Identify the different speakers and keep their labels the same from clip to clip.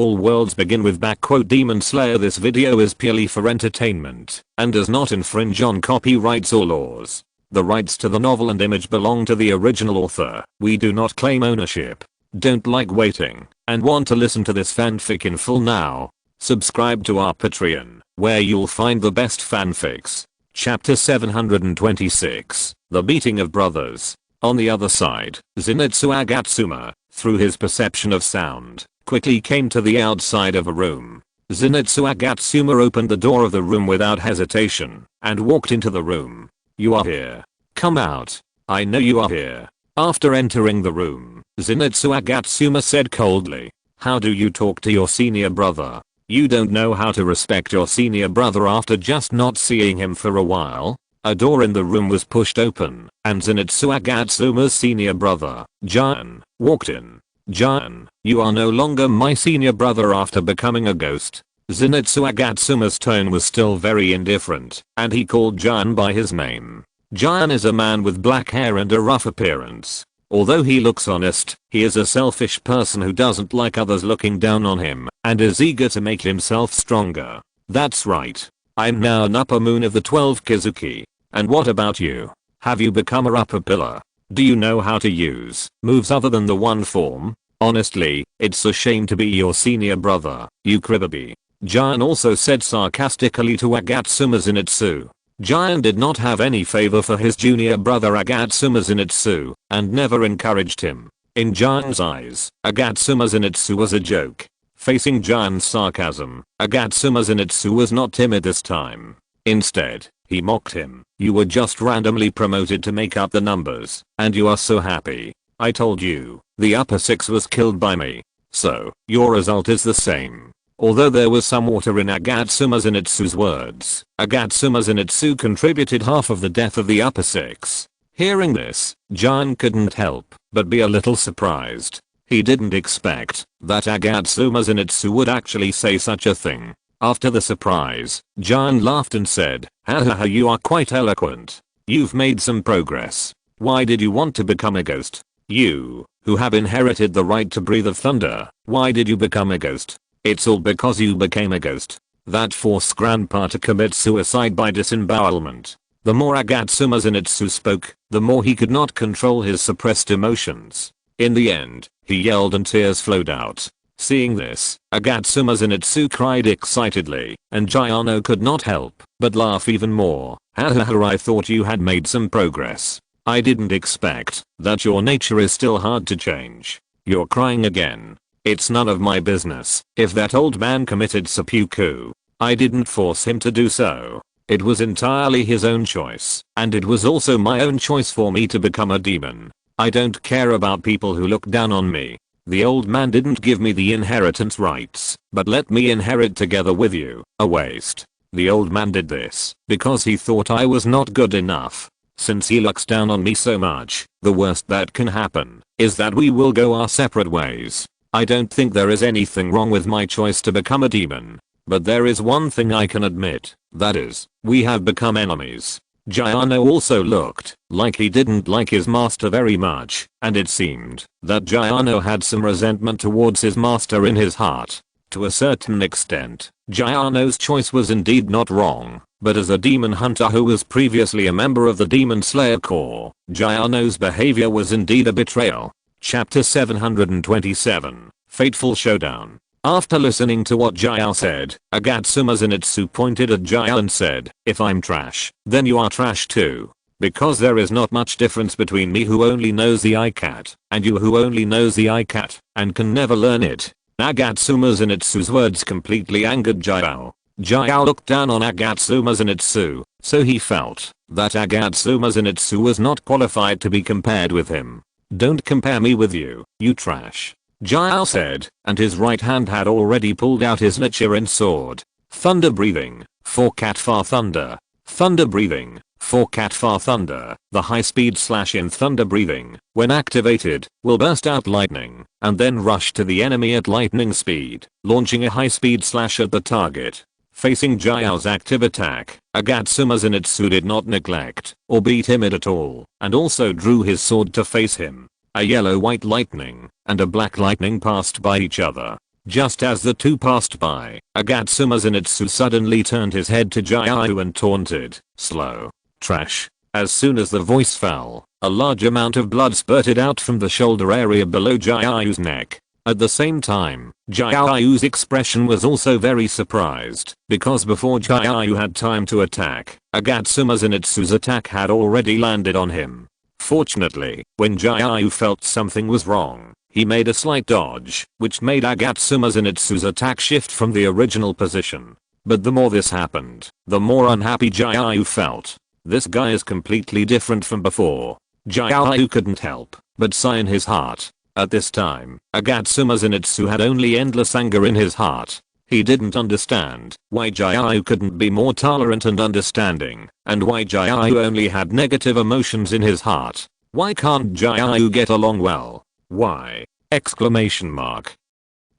Speaker 1: All worlds begin with Demon Slayer. This video is purely for entertainment and does not infringe on copyrights or laws. The rights to the novel and image belong to the original author. We do not claim ownership. Don't like waiting and want to listen to this fanfic in full now? Subscribe to our Patreon, where you'll find the best fanfics. Chapter 726, The Beating of Brothers. On the other side, Zenitsu Agatsuma, through his perception of sound, quickly came to the outside of a room. Zenitsu Agatsuma opened the door of the room without hesitation and walked into the room. "You are here. Come out. I know you are here." After entering the room, Zenitsu Agatsuma said coldly, "How do you talk to your senior brother? You don't know how to respect your senior brother after just not seeing him for a while?" A door in the room was pushed open, and Zenitsu Agatsuma's senior brother, Jan, walked in. "Jan, you are no longer my senior brother after becoming a ghost." Zenitsu Agatsuma's tone was still very indifferent, and he called Jan by his name. Jan is a man with black hair and a rough appearance. Although he looks honest, he is a selfish person who doesn't like others looking down on him, and is eager to make himself stronger. "That's right. I'm now an upper moon of the 12 Kizuki. And what about you? Have you become a upper pillar? Do you know how to use moves other than the one form? Honestly, it's a shame to be your senior brother, you cribbaby." Jan also said sarcastically to Agatsuma Zenitsu. Jan did not have any favor for his junior brother Agatsuma Zenitsu, and never encouraged him. In Jan's eyes, Agatsuma Zenitsu was a joke. Facing Jan's sarcasm, Agatsuma Zenitsu was not timid this time. Instead, he mocked him. "You were just randomly promoted to make up the numbers, and you are so happy. I told you, the upper six was killed by me. So, your result is the same." Although there was some water in Agatsuma Zenitsu's words, Agatsuma Zenitsu contributed half of the death of the upper six. Hearing this, Jan couldn't help but be a little surprised. He didn't expect that Agatsuma Zenitsu would actually say such a thing. After the surprise, Jan laughed and said, "Hahaha, you are quite eloquent. You've made some progress. Why did you want to become a ghost? You, who have inherited the right to breathe of thunder, why did you become a ghost?" "It's all because you became a ghost. That forced grandpa to commit suicide by disembowelment." The more Agatsuma Zenitsu spoke, the more he could not control his suppressed emotions. In the end, he yelled and tears flowed out. Seeing this, Agatsuma Zenitsu cried excitedly, and Giano could not help but laugh even more. "Hahaha, I thought you had made some progress. I didn't expect that your nature is still hard to change. You're crying again. It's none of my business if that old man committed seppuku. I didn't force him to do so. It was entirely his own choice, and it was also my own choice for me to become a demon. I don't care about people who look down on me. The old man didn't give me the inheritance rights, but let me inherit together with you. A waste. The old man did this because he thought I was not good enough. Since he looks down on me so much, the worst that can happen is that we will go our separate ways. I don't think there is anything wrong with my choice to become a demon. But there is one thing I can admit, that is, we have become enemies." Giano also looked like he didn't like his master very much, and it seemed that Giano had some resentment towards his master in his heart. To a certain extent, Giano's choice was indeed not wrong, but as a demon hunter who was previously a member of the Demon Slayer Corps, Giano's behavior was indeed a betrayal. Chapter 727, Fateful Showdown. After listening to what Giao said, Agatsuma Zenitsu pointed at Giao and said, "If I'm trash, then you are trash too. Because there is not much difference between me who only knows the ICAT, and you who only knows the ICAT, and can never learn it." Agatsuma Zenitsu's words completely angered Giao. Giao looked down on Agatsuma Zenitsu, so he felt that Agatsuma Zenitsu was not qualified to be compared with him. "Don't compare me with you, you trash," Giao said, and his right hand had already pulled out his Nichiren sword. Thunder breathing, 4 cat far thunder. Thunder breathing, 4 cat far thunder. The high speed slash in thunder breathing, when activated, will burst out lightning, and then rush to the enemy at lightning speed, launching a high speed slash at the target. Facing Giao's active attack, Agatsuma Zenitsu did not neglect or be timid at all, and also drew his sword to face him. A yellow-white lightning and a black lightning passed by each other. Just as the two passed by, Agatsuma Zenitsu suddenly turned his head to Giyu and taunted, "Slow. Trash." As soon as the voice fell, a large amount of blood spurted out from the shoulder area below Jiyu's neck. At the same time, Jiyu's expression was also very surprised, because before Giyu had time to attack, Agatsuma Zenitsu's attack had already landed on him. Fortunately, when Giyu felt something was wrong, he made a slight dodge, which made Agatsuma Zenitsu's attack shift from the original position. But the more this happened, the more unhappy Giyu felt. This guy is completely different from before. Giyu couldn't help but sigh in his heart. At this time, Agatsuma Zenitsu had only endless anger in his heart. He didn't understand why Giyu couldn't be more tolerant and understanding, and why Giyu only had negative emotions in his heart. Why can't Giyu get along well? Why? Exclamation mark.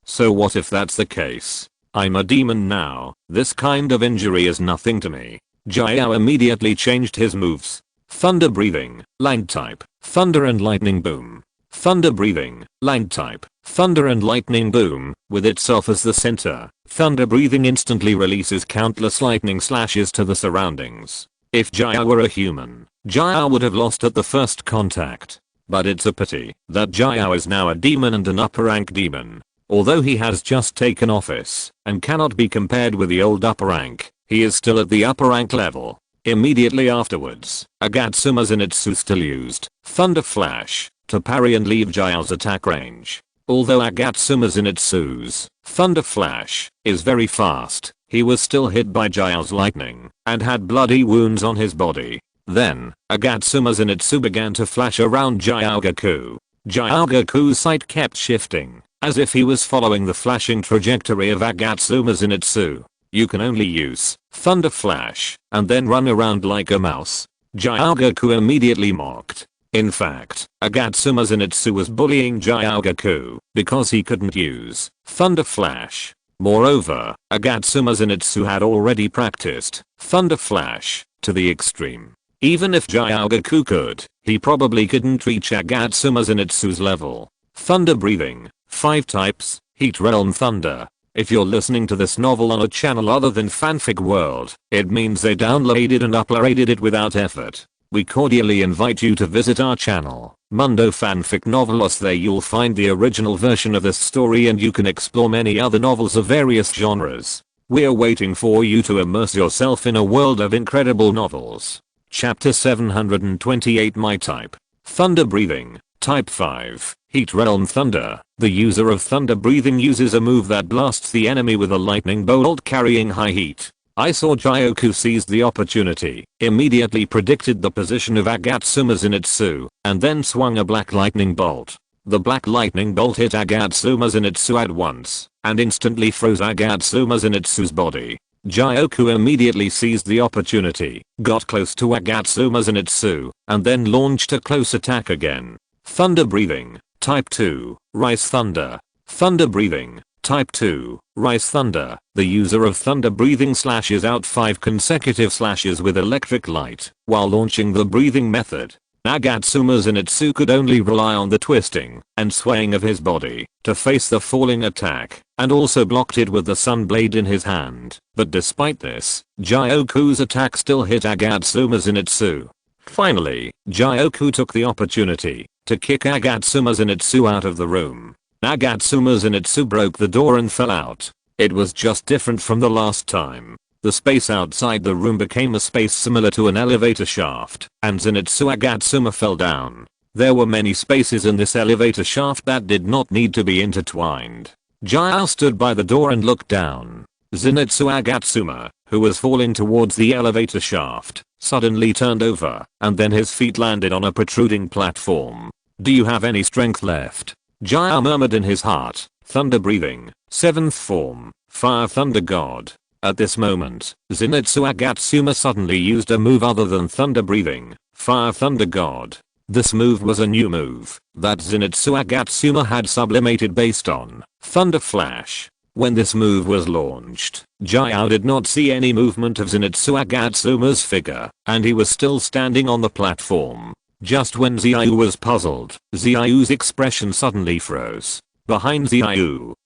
Speaker 1: So what if that's the case? I'm a demon now. This kind of injury is nothing to me. Giyu immediately changed his moves. Thunder breathing, line type, thunder and lightning boom. Thunder breathing, line type, thunder and lightning boom, with itself as the center. Thunder breathing instantly releases countless lightning slashes to the surroundings. If Giyu were a human, Giyu would have lost at the first contact. But it's a pity that Giyu is now a demon and an upper rank demon. Although he has just taken office and cannot be compared with the old upper rank, he is still at the upper rank level. Immediately afterwards, Agatsuma Zenitsu still used Thunder Flash to parry and leave Jiyu's attack range. Although Agatsuma Zenitsu's Thunder Flash is very fast, he was still hit by Jiyu's lightning and had bloody wounds on his body. Then, Agatsuma Zenitsu began to flash around Jiaugaku. Jiaugaku's sight kept shifting, as if he was following the flashing trajectory of Agatsuma Zenitsu. You can only use Thunder Flash and then run around like a mouse. Jiaugaku immediately mocked. In fact, Agatsuma Zenitsu was bullying Jiaugaku because he couldn't use Thunder Flash. Moreover, Agatsuma Zenitsu had already practiced Thunder Flash to the extreme. Even if Jiaugaku could, he probably couldn't reach Agatsuma Zenitsu's level. Thunder breathing, 5 types, Heat Realm Thunder. If you're listening to this novel on a channel other than Fanfic World, it means they downloaded and uploaded it without effort. We cordially invite you to visit our channel, Mundo Fanfic Novelos. There you'll find the original version of this story and you can explore many other novels of various genres. We're waiting for you to immerse yourself in a world of incredible novels. Chapter 728 My Type. Thunder Breathing, Type 5, Heat Realm Thunder. The user of Thunder Breathing uses a move that blasts the enemy with a lightning bolt carrying high heat. I saw Jiaugaku seized the opportunity, immediately predicted the position of Agatsuma Zenitsu, and then swung a black lightning bolt. The black lightning bolt hit Agatsuma Zenitsu at once, and instantly froze Agatsuma Zenitsu's body. Jiaugaku immediately seized the opportunity, got close to Agatsuma Zenitsu, and then launched a close attack again. Thunder Breathing, Type 2, Rise Thunder. Thunder Breathing, Type 2, Rise Thunder. The user of Thunder Breathing slashes out 5 consecutive slashes with electric light while launching the breathing method. Agatsuma Zenitsu could only rely on the twisting and swaying of his body to face the falling attack, and also blocked it with the sun blade in his hand. But despite this, Jiaugaku's attack still hit Agatsuma Zenitsu. Finally, Jiaugaku took the opportunity to kick Agatsuma Zenitsu out of the room. Agatsuma Zenitsu broke the door and fell out. It was just different from the last time. The space outside the room became a space similar to an elevator shaft, and Zenitsu Agatsuma fell down. There were many spaces in this elevator shaft that did not need to be intertwined. Jiao stood by the door and looked down. Zenitsu Agatsuma, who was falling towards the elevator shaft, suddenly turned over, and then his feet landed on a protruding platform. Do you have any strength left? Jiao murmured in his heart. Thunder Breathing, 7th form, Fire Thunder God. At this moment, Zenitsu Agatsuma suddenly used a move other than Thunder Breathing, Fire Thunder God. This move was a new move that Zenitsu Agatsuma had sublimated based on Thunder Flash. When this move was launched, Jiao did not see any movement of Zenitsu Agatsuma's figure, and he was still standing on the platform. Just when Jiao was puzzled, Jiao's expression suddenly froze. Behind Bai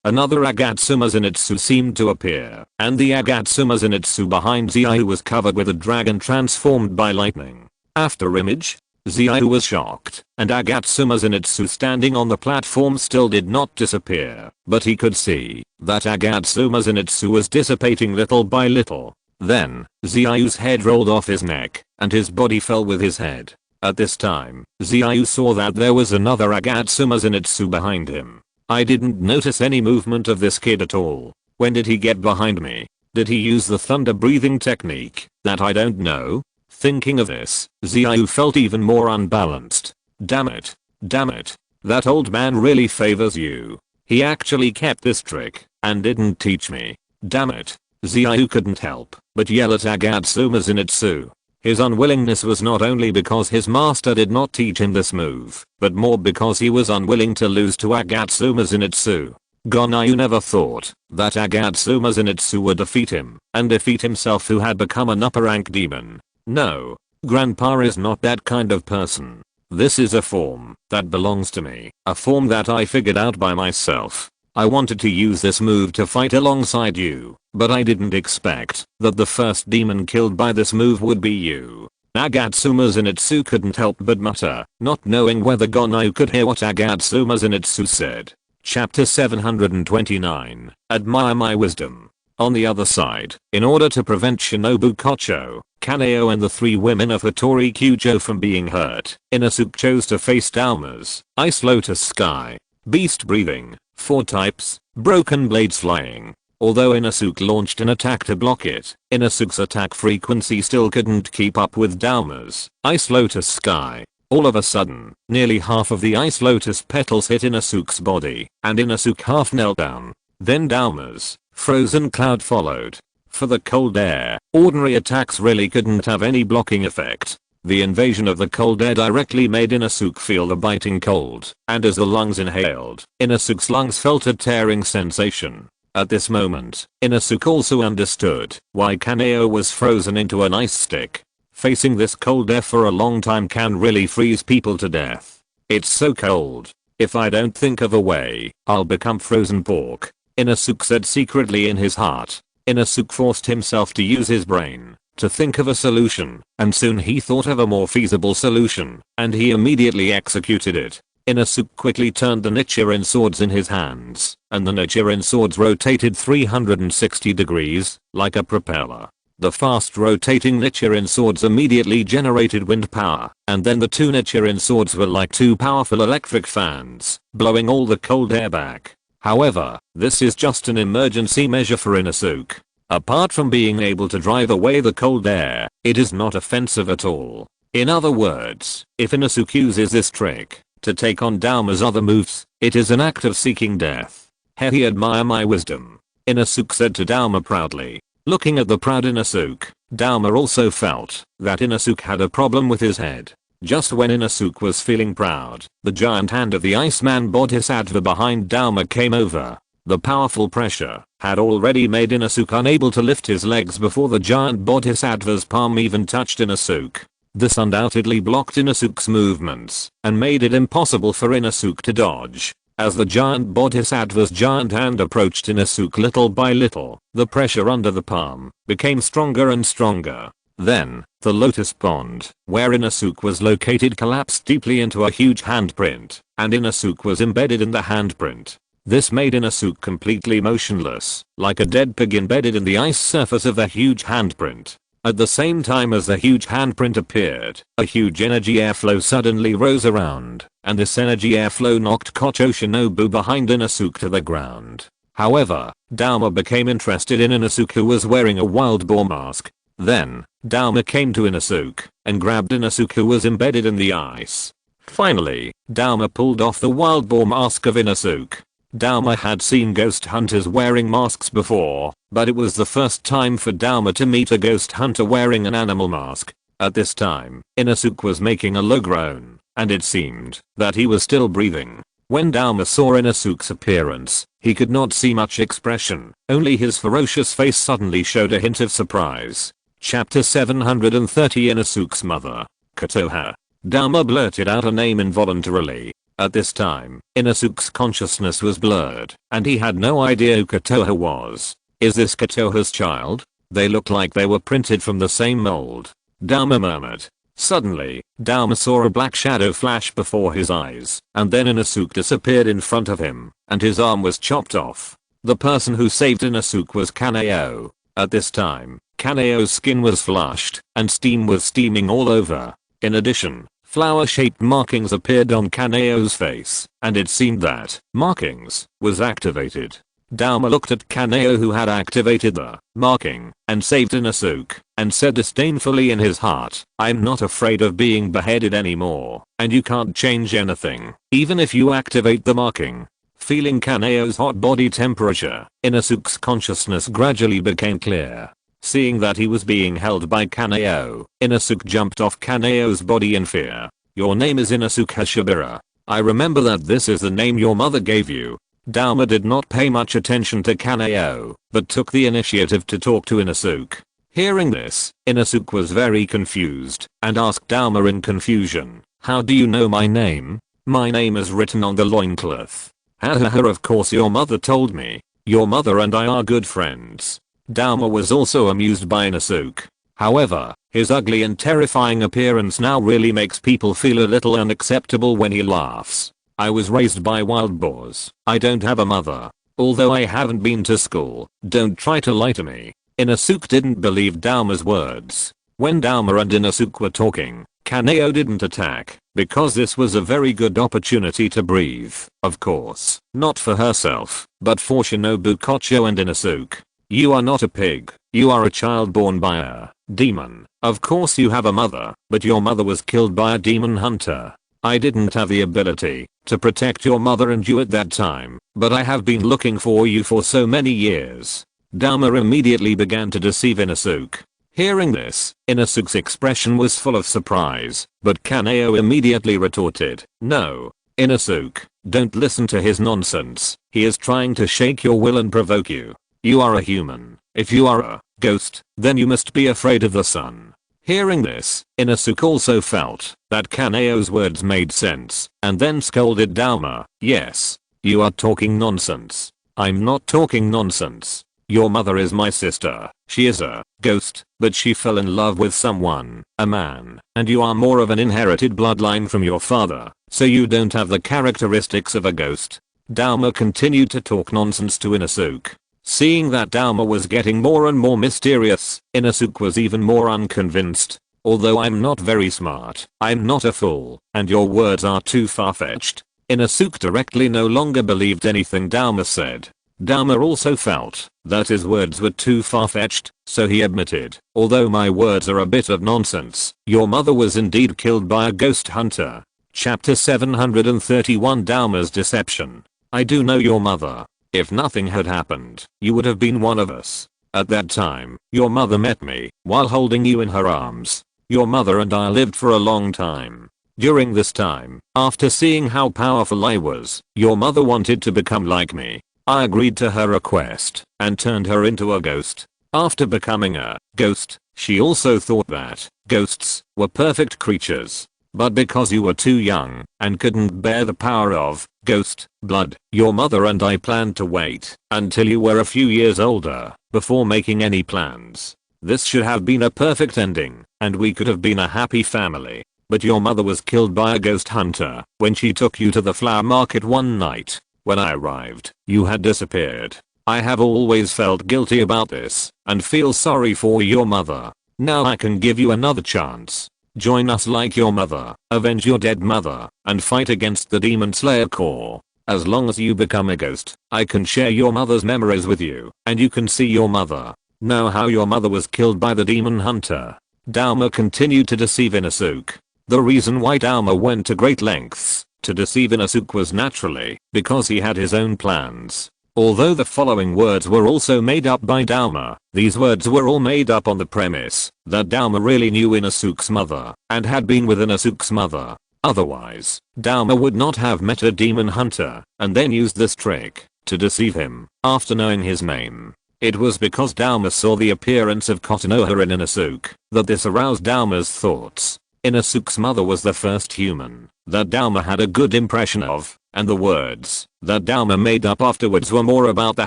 Speaker 1: another Agatsuma Zenitsu seemed to appear, and the Agatsuma Zenitsu behind Bai was covered with a dragon transformed by lightning. After image, Bai was shocked, and Agatsuma Zenitsu standing on the platform still did not disappear, but he could see that Agatsuma Zenitsu was dissipating little by little. Then, Zaiu's head rolled off his neck, and his body fell with his head. At this time, Zaiu saw that there was another Agatsuma Zenitsu behind him. I didn't notice any movement of this kid at all. When did he get behind me? Did he use the thunder breathing technique that I don't know? Thinking of this, Zaiu felt even more unbalanced. Damn it. Damn it. That old man really favors you. He actually kept this trick and didn't teach me. Damn it. Zaiu couldn't help but yell at Agatsuma Zenitsu. His unwillingness was not only because his master did not teach him this move, but more because he was unwilling to lose to Agatsuma Zenitsu. Gonryu never thought that Agatsuma Zenitsu would defeat him and defeat himself, who had become an upper rank demon. No, Grandpa is not that kind of person. This is a form that belongs to me, a form that I figured out by myself. I wanted to use this move to fight alongside you, but I didn't expect that the first demon killed by this move would be you. Agatsuma Zenitsu couldn't help but mutter, not knowing whether Gonryu could hear what Agatsuma Zenitsu said. Chapter 729, Admire My Wisdom. On the other side, in order to prevent Shinobu Kocho, Kaneo and the three women of Hattori Kyujo from being hurt, Inosuke chose to face Dauma's Ice Lotus Sky. Beast breathing, 4 types, broken blades flying. Although Inosuke launched an attack to block it, Inosuke's attack frequency still couldn't keep up with Dauma's Ice Lotus Sky. All of a sudden, nearly half of the Ice Lotus petals hit Inosuke's body, and Inosuke half knelt down. Then Dauma's Frozen Cloud followed. For the cold air, ordinary attacks really couldn't have any blocking effect. The invasion of the cold air directly made Inosuke feel the biting cold, and as the lungs inhaled, Inosuke's lungs felt a tearing sensation. At this moment, Inosuke also understood why Kaneo was frozen into an ice stick. Facing this cold air for a long time can really freeze people to death. It's so cold. If I don't think of a way, I'll become frozen pork, Inosuke said secretly in his heart. Inosuke forced himself to use his brain to think of a solution, and soon he thought of a more feasible solution, and he immediately executed it. Inosuke quickly turned the Nichiren swords in his hands, and the Nichiren swords rotated 360 degrees, like a propeller. The fast rotating Nichiren swords immediately generated wind power, and then the 2 Nichiren swords were like 2 powerful electric fans, blowing all the cold air back. However, this is just an emergency measure for Inosuke. Apart from being able to drive away the cold air, it is not offensive at all. In other words, if Inosuke uses this trick to take on Dauma's other moves, it is an act of seeking death. He admire my wisdom, Inosuke said to Dauma proudly. Looking at the proud Inosuke, Dauma also felt that Inosuke had a problem with his head. Just when Inosuke was feeling proud, the giant hand of the Iceman Bodhisattva behind Dauma came over. The powerful pressure had already made Inosuke unable to lift his legs before the giant Bodhisattva's palm even touched Inosuke. This undoubtedly blocked Inosuke's movements and made it impossible for Inosuke to dodge. As the giant Bodhisattva's giant hand approached Inosuke little by little, the pressure under the palm became stronger and stronger. Then, the lotus pond, where Inosuke was located, collapsed deeply into a huge handprint, and Inosuke was embedded in the handprint. This made Inosuke completely motionless, like a dead pig embedded in the ice surface of the huge handprint. At the same time as the huge handprint appeared, a huge energy airflow suddenly rose around, and this energy airflow knocked Kocho Shinobu behind Inosuke to the ground. However, Dauma became interested in Inosuke, who was wearing a wild boar mask. Then, Dauma came to Inosuke and grabbed Inosuke, who was embedded in the ice. Finally, Dauma pulled off the wild boar mask of Inosuke. Dauma had seen ghost hunters wearing masks before, but it was the first time for Dauma to meet a ghost hunter wearing an animal mask. At this time, Inosuke was making a low groan, and it seemed that he was still breathing. When Dauma saw Inosuke's appearance, he could not see much expression, only his ferocious face suddenly showed a hint of surprise. Chapter 730 Inosuke's mother, Kotoha. Dauma blurted out a name involuntarily. At this time, Inosuke's consciousness was blurred, and he had no idea who Kotoha was. Is this Kotoha's child? They look like they were printed from the same mold. Dama murmured. Suddenly, Dama saw a black shadow flash before his eyes, and then Inosuke disappeared in front of him, and his arm was chopped off. The person who saved Inosuke was Kaneo. At this time, Kaneo's skin was flushed, and steam was steaming all over. In addition, flower-shaped markings appeared on Kaneo's face, and it seemed that markings was activated. Dama looked at Kaneo, who had activated the marking and saved Inosuke, and said disdainfully in his heart, "I'm not afraid of being beheaded anymore, and you can't change anything, even if you activate the marking." Feeling Kaneo's hot body temperature, Inosuke's consciousness gradually became clear. Seeing that he was being held by Kaneo, Inosuke jumped off Kaneo's body in fear. "Your name is Inosuke Hashibira. I remember that this is the name your mother gave you." Dama did not pay much attention to Kaneo, but took the initiative to talk to Inosuke. Hearing this, Inosuke was very confused, and asked Dama in confusion, "How do you know my name? My name is written on the loincloth." "Hahaha, of course your mother told me. Your mother and I are good friends." Dama was also amused by Inosuke. However, his ugly and terrifying appearance now really makes people feel a little unacceptable when he laughs. "I was raised by wild boars. I don't have a mother. Although I haven't been to school, don't try to lie to me." Inosuke didn't believe Dama's words. When Dama and Inosuke were talking, Kaneo didn't attack, because this was a very good opportunity to breathe, of course, not for herself, but for Shinobu Kocho and Inosuke. "You are not a pig, you are a child born by a demon. Of course you have a mother, but your mother was killed by a demon hunter. I didn't have the ability to protect your mother and you at that time, but I have been looking for you for so many years." Dama immediately began to deceive Inosuke. Hearing this, Inosuke's expression was full of surprise, but Kaneo immediately retorted, "No, Inosuke, don't listen to his nonsense. He is trying to shake your will and provoke you. You are a human. If you are a ghost, then you must be afraid of the sun." Hearing this, Inosuke also felt that Kaneo's words made sense, and then scolded Dama, "Yes, you are talking nonsense. I'm not talking nonsense. Your mother is my sister. She is a ghost, but she fell in love with someone, a man, and you are more of an inherited bloodline from your father, so you don't have the characteristics of a ghost." Dama continued to talk nonsense to Inosuke. Seeing that Dama was getting more and more mysterious, Inosuke was even more unconvinced. "Although I'm not very smart, I'm not a fool, and your words are too far-fetched." Inosuke directly no longer believed anything Dama said. Dama also felt that his words were too far-fetched, so he admitted, "Although my words are a bit of nonsense, your mother was indeed killed by a ghost hunter." Chapter 731, Dama's Deception. "I do know your mother. If nothing had happened, you would have been one of us. At that time, your mother met me while holding you in her arms. Your mother and I lived for a long time. During this time, after seeing how powerful I was, your mother wanted to become like me. I agreed to her request and turned her into a ghost. After becoming a ghost, she also thought that ghosts were perfect creatures. But because you were too young and couldn't bear the power of ghost blood, your mother and I planned to wait until you were a few years older before making any plans. This should have been a perfect ending, and we could have been a happy family. But your mother was killed by a ghost hunter when she took you to the flower market one night. When I arrived, you had disappeared. I have always felt guilty about this and feel sorry for your mother. Now I can give you another chance. Join us like your mother, avenge your dead mother, and fight against the Demon Slayer Corps. As long as you become a ghost, I can share your mother's memories with you, and you can see your mother. Know how your mother was killed by the demon hunter." Dama continued to deceive Inosuke. The reason why Dama went to great lengths to deceive Inosuke was naturally because he had his own plans. Although the following words were also made up by Dama, these words were all made up on the premise that Dama really knew Inosuke's mother and had been with Inosuke's mother. Otherwise, Dama would not have met a demon hunter and then used this trick to deceive him after knowing his name. It was because Dama saw the appearance of Kotonoha in Inosuke that this aroused Dama's thoughts. Inosuke's mother was the first human that Dauma had a good impression of, and the words that Dauma made up afterwards were more about the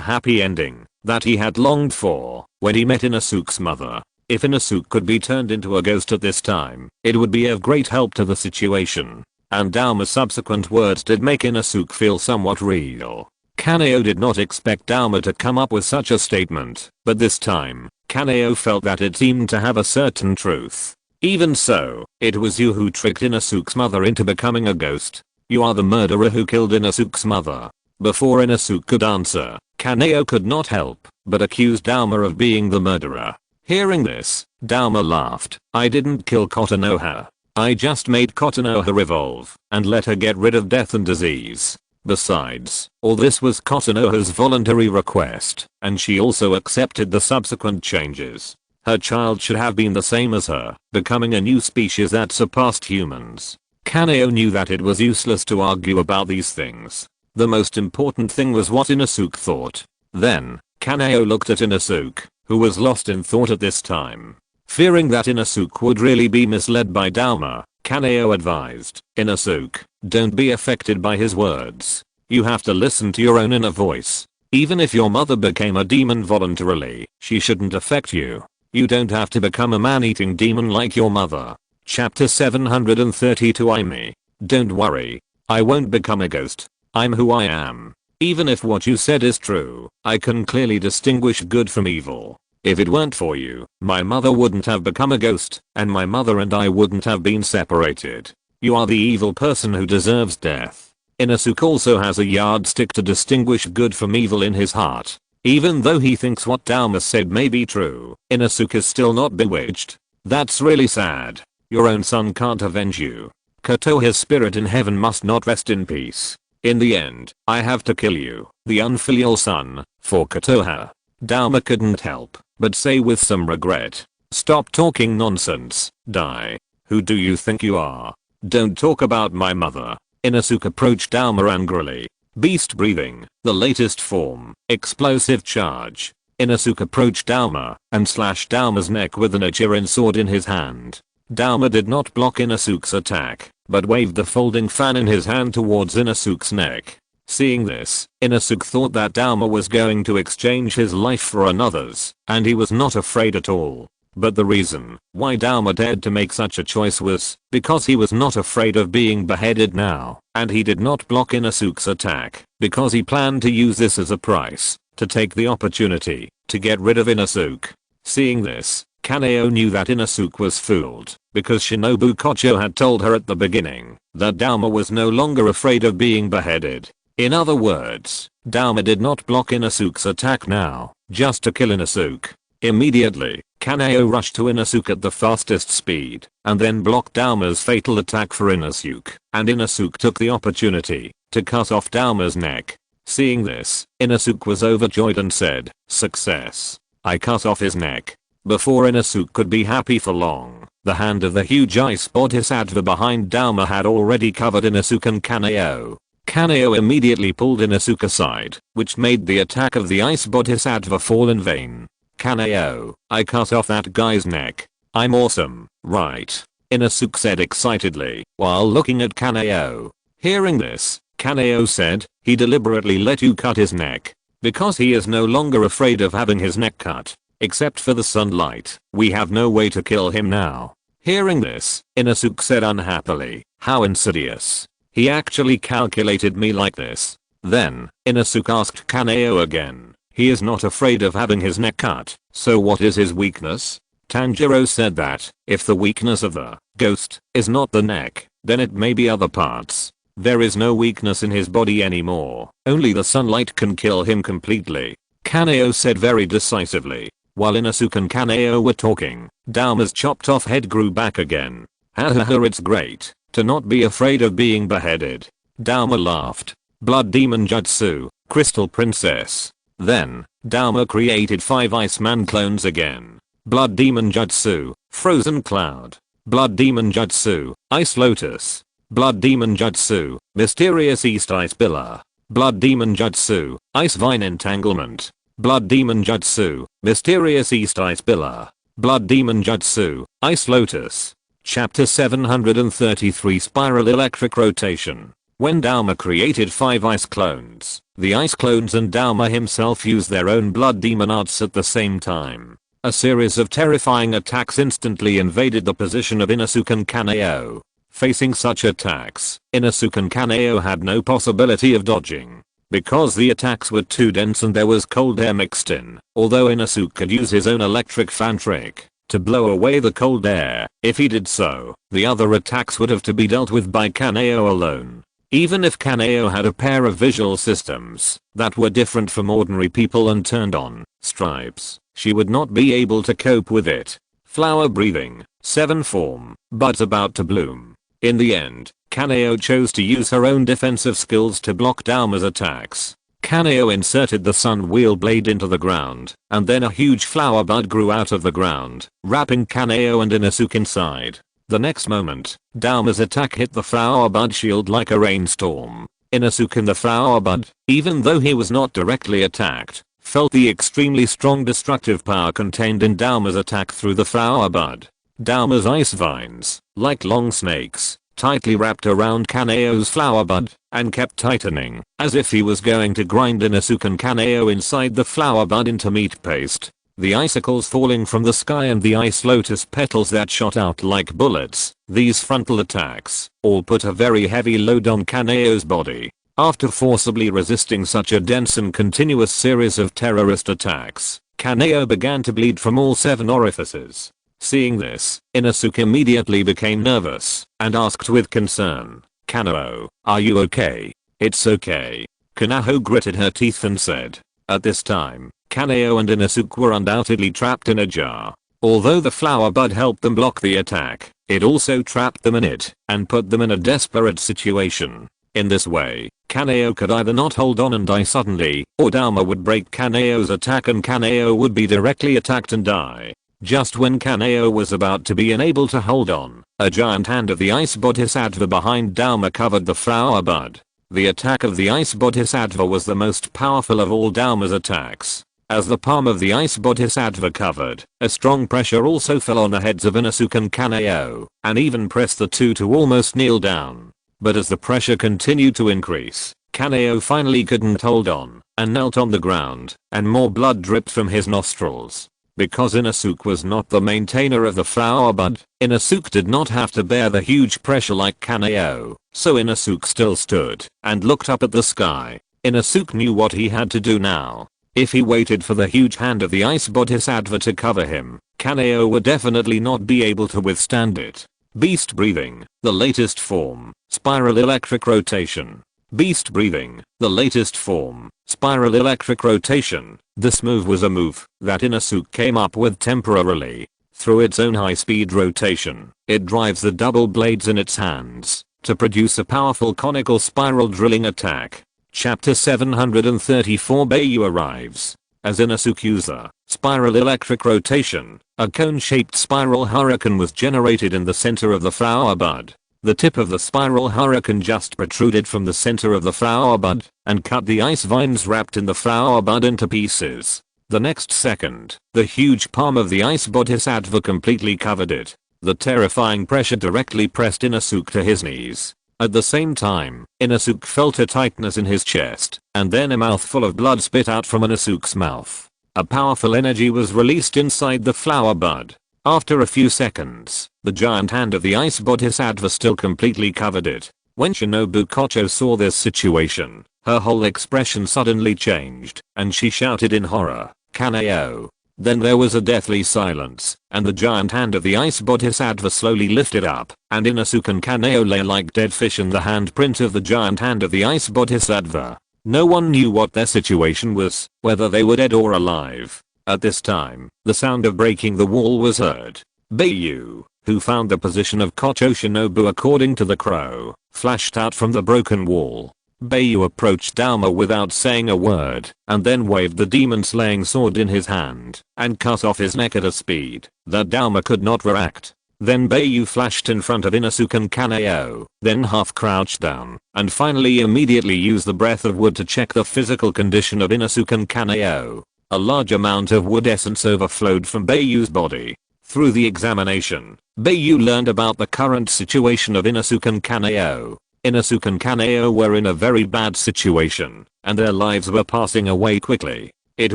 Speaker 1: happy ending that he had longed for when he met Inosuke's mother. If Inosuke could be turned into a ghost at this time, it would be of great help to the situation. And Dauma's subsequent words did make Inosuke feel somewhat real. Kaneo did not expect Dauma to come up with such a statement, but this time, Kaneo felt that it seemed to have a certain truth. Even so, it was you who tricked Inosuke's mother into becoming a ghost. You are the murderer who killed Inosuke's mother. Before Inosuke could answer, Kaneo could not help but accuse Dauma of being the murderer. Hearing this, Dauma laughed. I didn't kill Kotonoha. I just made Kotonoha revolve and let her get rid of death and disease. Besides, all this was Kotonoha's voluntary request, and she also accepted the subsequent changes. Her child should have been the same as her, becoming a new species that surpassed humans. Kaneo knew that it was useless to argue about these things. The most important thing was what Inosuke thought. Then, Kaneo looked at Inosuke, who was lost in thought at this time. Fearing that Inosuke would really be misled by Dauma, Kaneo advised, Inosuke, don't be affected by his words. You have to listen to your own inner voice. Even if your mother became a demon voluntarily, she shouldn't affect you. You don't have to become a man-eating demon like your mother. Chapter 732 Aimi. Don't worry. I won't become a ghost. I'm who I am. Even if what you said is true, I can clearly distinguish good from evil. If it weren't for you, my mother wouldn't have become a ghost, and my mother and I wouldn't have been separated. You are the evil person who deserves death. Inosuke also has a yardstick to distinguish good from evil in his heart. Even though he thinks what Dauma said may be true, Inosuke is still not bewitched. That's really sad. Your own son can't avenge you. Kotoha's spirit in heaven must not rest in peace. In the end, I have to kill you, the unfilial son, for Kotoha. Dauma couldn't help but say with some regret. Stop talking nonsense, Dai. Who do you think you are? Don't talk about my mother. Inosuke approached Dauma angrily. Beast breathing, the latest form, explosive charge. Inosuke approached Dauma and slashed Dauma's neck with an Ichirin sword in his hand. Dauma did not block Inosuke's attack, but waved the folding fan in his hand towards Inosuke's neck. Seeing this, Inosuke thought that Dauma was going to exchange his life for another's, and he was not afraid at all. But the reason why Dauma dared to make such a choice was because he was not afraid of being beheaded now, and he did not block Inosuke's attack because he planned to use this as a price to take the opportunity to get rid of Inosuke. Seeing this, Kaneo knew that Inosuke was fooled because Shinobu Kocho had told her at the beginning that Dauma was no longer afraid of being beheaded. In other words, Dauma did not block Inosuke's attack now, just to kill Inosuke. Immediately, Kaneo rushed to Inosuke at the fastest speed, and then blocked Dauma's fatal attack for Inosuke, and Inosuke took the opportunity to cut off Dauma's neck. Seeing this, Inosuke was overjoyed and said, "Success. I cut off his neck." Before Inosuke could be happy for long, the hand of the huge ice bodhisattva behind Dauma had already covered Inosuke and Kaneo. Kaneo immediately pulled Inosuke aside, which made the attack of the ice bodhisattva fall in vain. Kaneo, I cut off that guy's neck. I'm awesome, right? Inosuke said excitedly, while looking at Kaneo. Hearing this, Kaneo said, he deliberately let you cut his neck. Because he is no longer afraid of having his neck cut. Except for the sunlight, we have no way to kill him now. Hearing this, Inosuke said unhappily, how insidious. He actually calculated me like this. Then, Inosuke asked Kaneo again. He is not afraid of having his neck cut, so what is his weakness? Tanjiro said that, if the weakness of the ghost is not the neck, then it may be other parts. There is no weakness in his body anymore, only the sunlight can kill him completely. Kaneo said very decisively. While Inosuke and Kaneo were talking, Dauma's chopped off head grew back again. Hahaha, it's great to not be afraid of being beheaded. Dauma laughed. Blood Demon Jutsu, Crystal Princess. Then, Dauma created 5 Iceman clones again. Blood Demon Jutsu, Frozen Cloud. Blood Demon Jutsu, Ice Lotus. Blood Demon Jutsu, Mysterious East Ice Pillar. Blood Demon Jutsu, Ice Vine Entanglement. Blood Demon Jutsu, Mysterious East Ice Pillar. Blood Demon Jutsu, Ice Lotus. Chapter 733 Spiral Electric Rotation. When Dauma created 5 ice clones, the ice clones and Dauma himself used their own blood demon arts at the same time. A series of terrifying attacks instantly invaded the position of Inosuke and Kaneo. Facing such attacks, Inosuke and Kaneo had no possibility of dodging. Because the attacks were too dense and there was cold air mixed in, although Inosuke could use his own electric fan trick to blow away the cold air, if he did so, the other attacks would have to be dealt with by Kaneo alone. Even if Kaneo had a pair of visual systems that were different from ordinary people and turned on stripes, she would not be able to cope with it. Flower breathing, 7 form, buds about to bloom. In the end, Kaneo chose to use her own defensive skills to block Dauma's attacks. Kaneo inserted the sun wheel blade into the ground, and then a huge flower bud grew out of the ground, wrapping Kaneo and Inosuke inside. The next moment, Dauma's attack hit the flower bud shield like a rainstorm. Inosuke and the flower bud, even though he was not directly attacked, felt the extremely strong destructive power contained in Dauma's attack through the flower bud. Dauma's ice vines, like long snakes, tightly wrapped around Kaneo's flower bud, and kept tightening, as if he was going to grind Inosuke and Kaneo inside the flower bud into meat paste. The icicles falling from the sky and the ice lotus petals that shot out like bullets, these frontal attacks, all put a very heavy load on Kaneo's body. After forcibly resisting such a dense and continuous series of terrorist attacks, Kaneo began to bleed from all 7 orifices. Seeing this, Inosuke immediately became nervous and asked with concern, "Kaneo, are you okay?" "It's okay." Kaneo gritted her teeth and said. At this time, Kaneo and Inosuke were undoubtedly trapped in a jar. Although the flower bud helped them block the attack, it also trapped them in it and put them in a desperate situation. In this way, Kaneo could either not hold on and die suddenly, or Dauma would break Kaneo's attack and Kaneo would be directly attacked and die. Just when Kaneo was about to be unable to hold on, a giant hand of the Ice Bodhisattva behind Dauma covered the flower bud. The attack of the Ice Bodhisattva was the most powerful of all Dauma's attacks. As the palm of the Ice Bodhisattva covered, a strong pressure also fell on the heads of Inosuke and Kaneo, and even pressed the two to almost kneel down. But as the pressure continued to increase, Kaneo finally couldn't hold on, and knelt on the ground, and more blood dripped from his nostrils. Because Inosuke was not the maintainer of the flower bud, Inosuke did not have to bear the huge pressure like Kaneo, so Inosuke still stood and looked up at the sky. Inosuke knew what he had to do now. If he waited for the huge hand of the Ice Bodhisattva to cover him, Kaneo would definitely not be able to withstand it. Beast breathing, the latest form, spiral electric rotation. Beast breathing, the latest form, spiral electric rotation. This move was a move that Inosuke came up with temporarily. Through its own high-speed rotation, it drives the double blades in its hands to produce a powerful conical spiral drilling attack. Chapter 734 Bai Yu arrives. As Inosuke user, spiral electric rotation, a cone-shaped spiral hurricane was generated in the center of the flower bud. The tip of the spiral hurricane just protruded from the center of the flower bud and cut the ice vines wrapped in the flower bud into pieces. The next second, the huge palm of the Ice Bodhisattva completely covered it. The terrifying pressure directly pressed Inosuke to his knees. At the same time, Inosuke felt a tightness in his chest, and then a mouthful of blood spit out from Inosuke's mouth. A powerful energy was released inside the flower bud. After a few seconds, the giant hand of the Ice Bodhisattva still completely covered it. When Shinobu Kocho saw this situation, her whole expression suddenly changed, and she shouted in horror, "Kaneo!" Then there was a deathly silence, and the giant hand of the Ice Bodhisattva slowly lifted up, and Inosuke and Kaneo lay like dead fish in the handprint of the giant hand of the Ice Bodhisattva. No one knew what their situation was, whether they were dead or alive. At this time, the sound of breaking the wall was heard. Bai Yu, who found the position of Kocho Shinobu according to the crow, flashed out from the broken wall. Bai Yu approached Dauma without saying a word, and then waved the demon-slaying sword in his hand, and cut off his neck at a speed that Dauma could not react. Then Bai Yu flashed in front of Inosuke and Kaneo, then half crouched down, and finally immediately used the breath of wood to check the physical condition of Inosuke and Kaneo. A large amount of wood essence overflowed from Bai Yu's body. Through the examination, Bai Yu learned about the current situation of Inosuke and Kaneo. Inosuke and Kaneo were in a very bad situation, and their lives were passing away quickly. It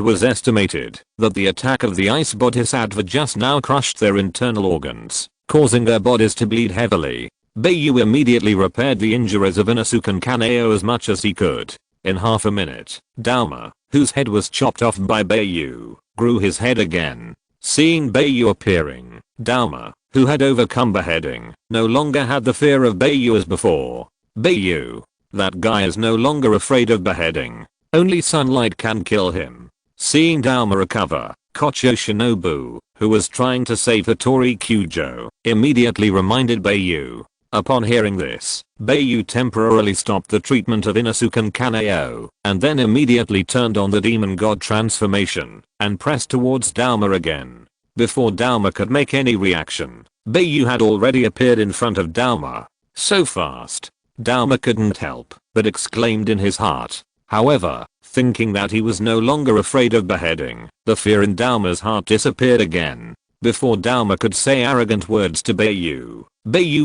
Speaker 1: was estimated that the attack of the ice bodhisattva just now crushed their internal organs, causing their bodies to bleed heavily. Bai Yu immediately repaired the injuries of Inosuke and Kaneo as much as he could. In half a minute, Dauma, whose head was chopped off by Bai Yu, grew his head again. Seeing Bai Yu appearing, Dauma, who had overcome beheading, no longer had the fear of Bai Yu as before. Bai Yu, that guy is no longer afraid of beheading. Only sunlight can kill him. Seeing Dauma recover, Kocho Shinobu, who was trying to save Hattori Kyujo, immediately reminded Bai Yu. Upon hearing this, Bai Yu temporarily stopped the treatment of Inosuke and Kaneo, and then immediately turned on the demon god transformation, and pressed towards Dauma again. Before Dauma could make any reaction, Bai Yu had already appeared in front of Dauma. So fast. Dauma couldn't help but exclaimed in his heart. However, thinking that he was no longer afraid of beheading, the fear in Dauma's heart disappeared again. Before Dauma could say arrogant words to Bai Yu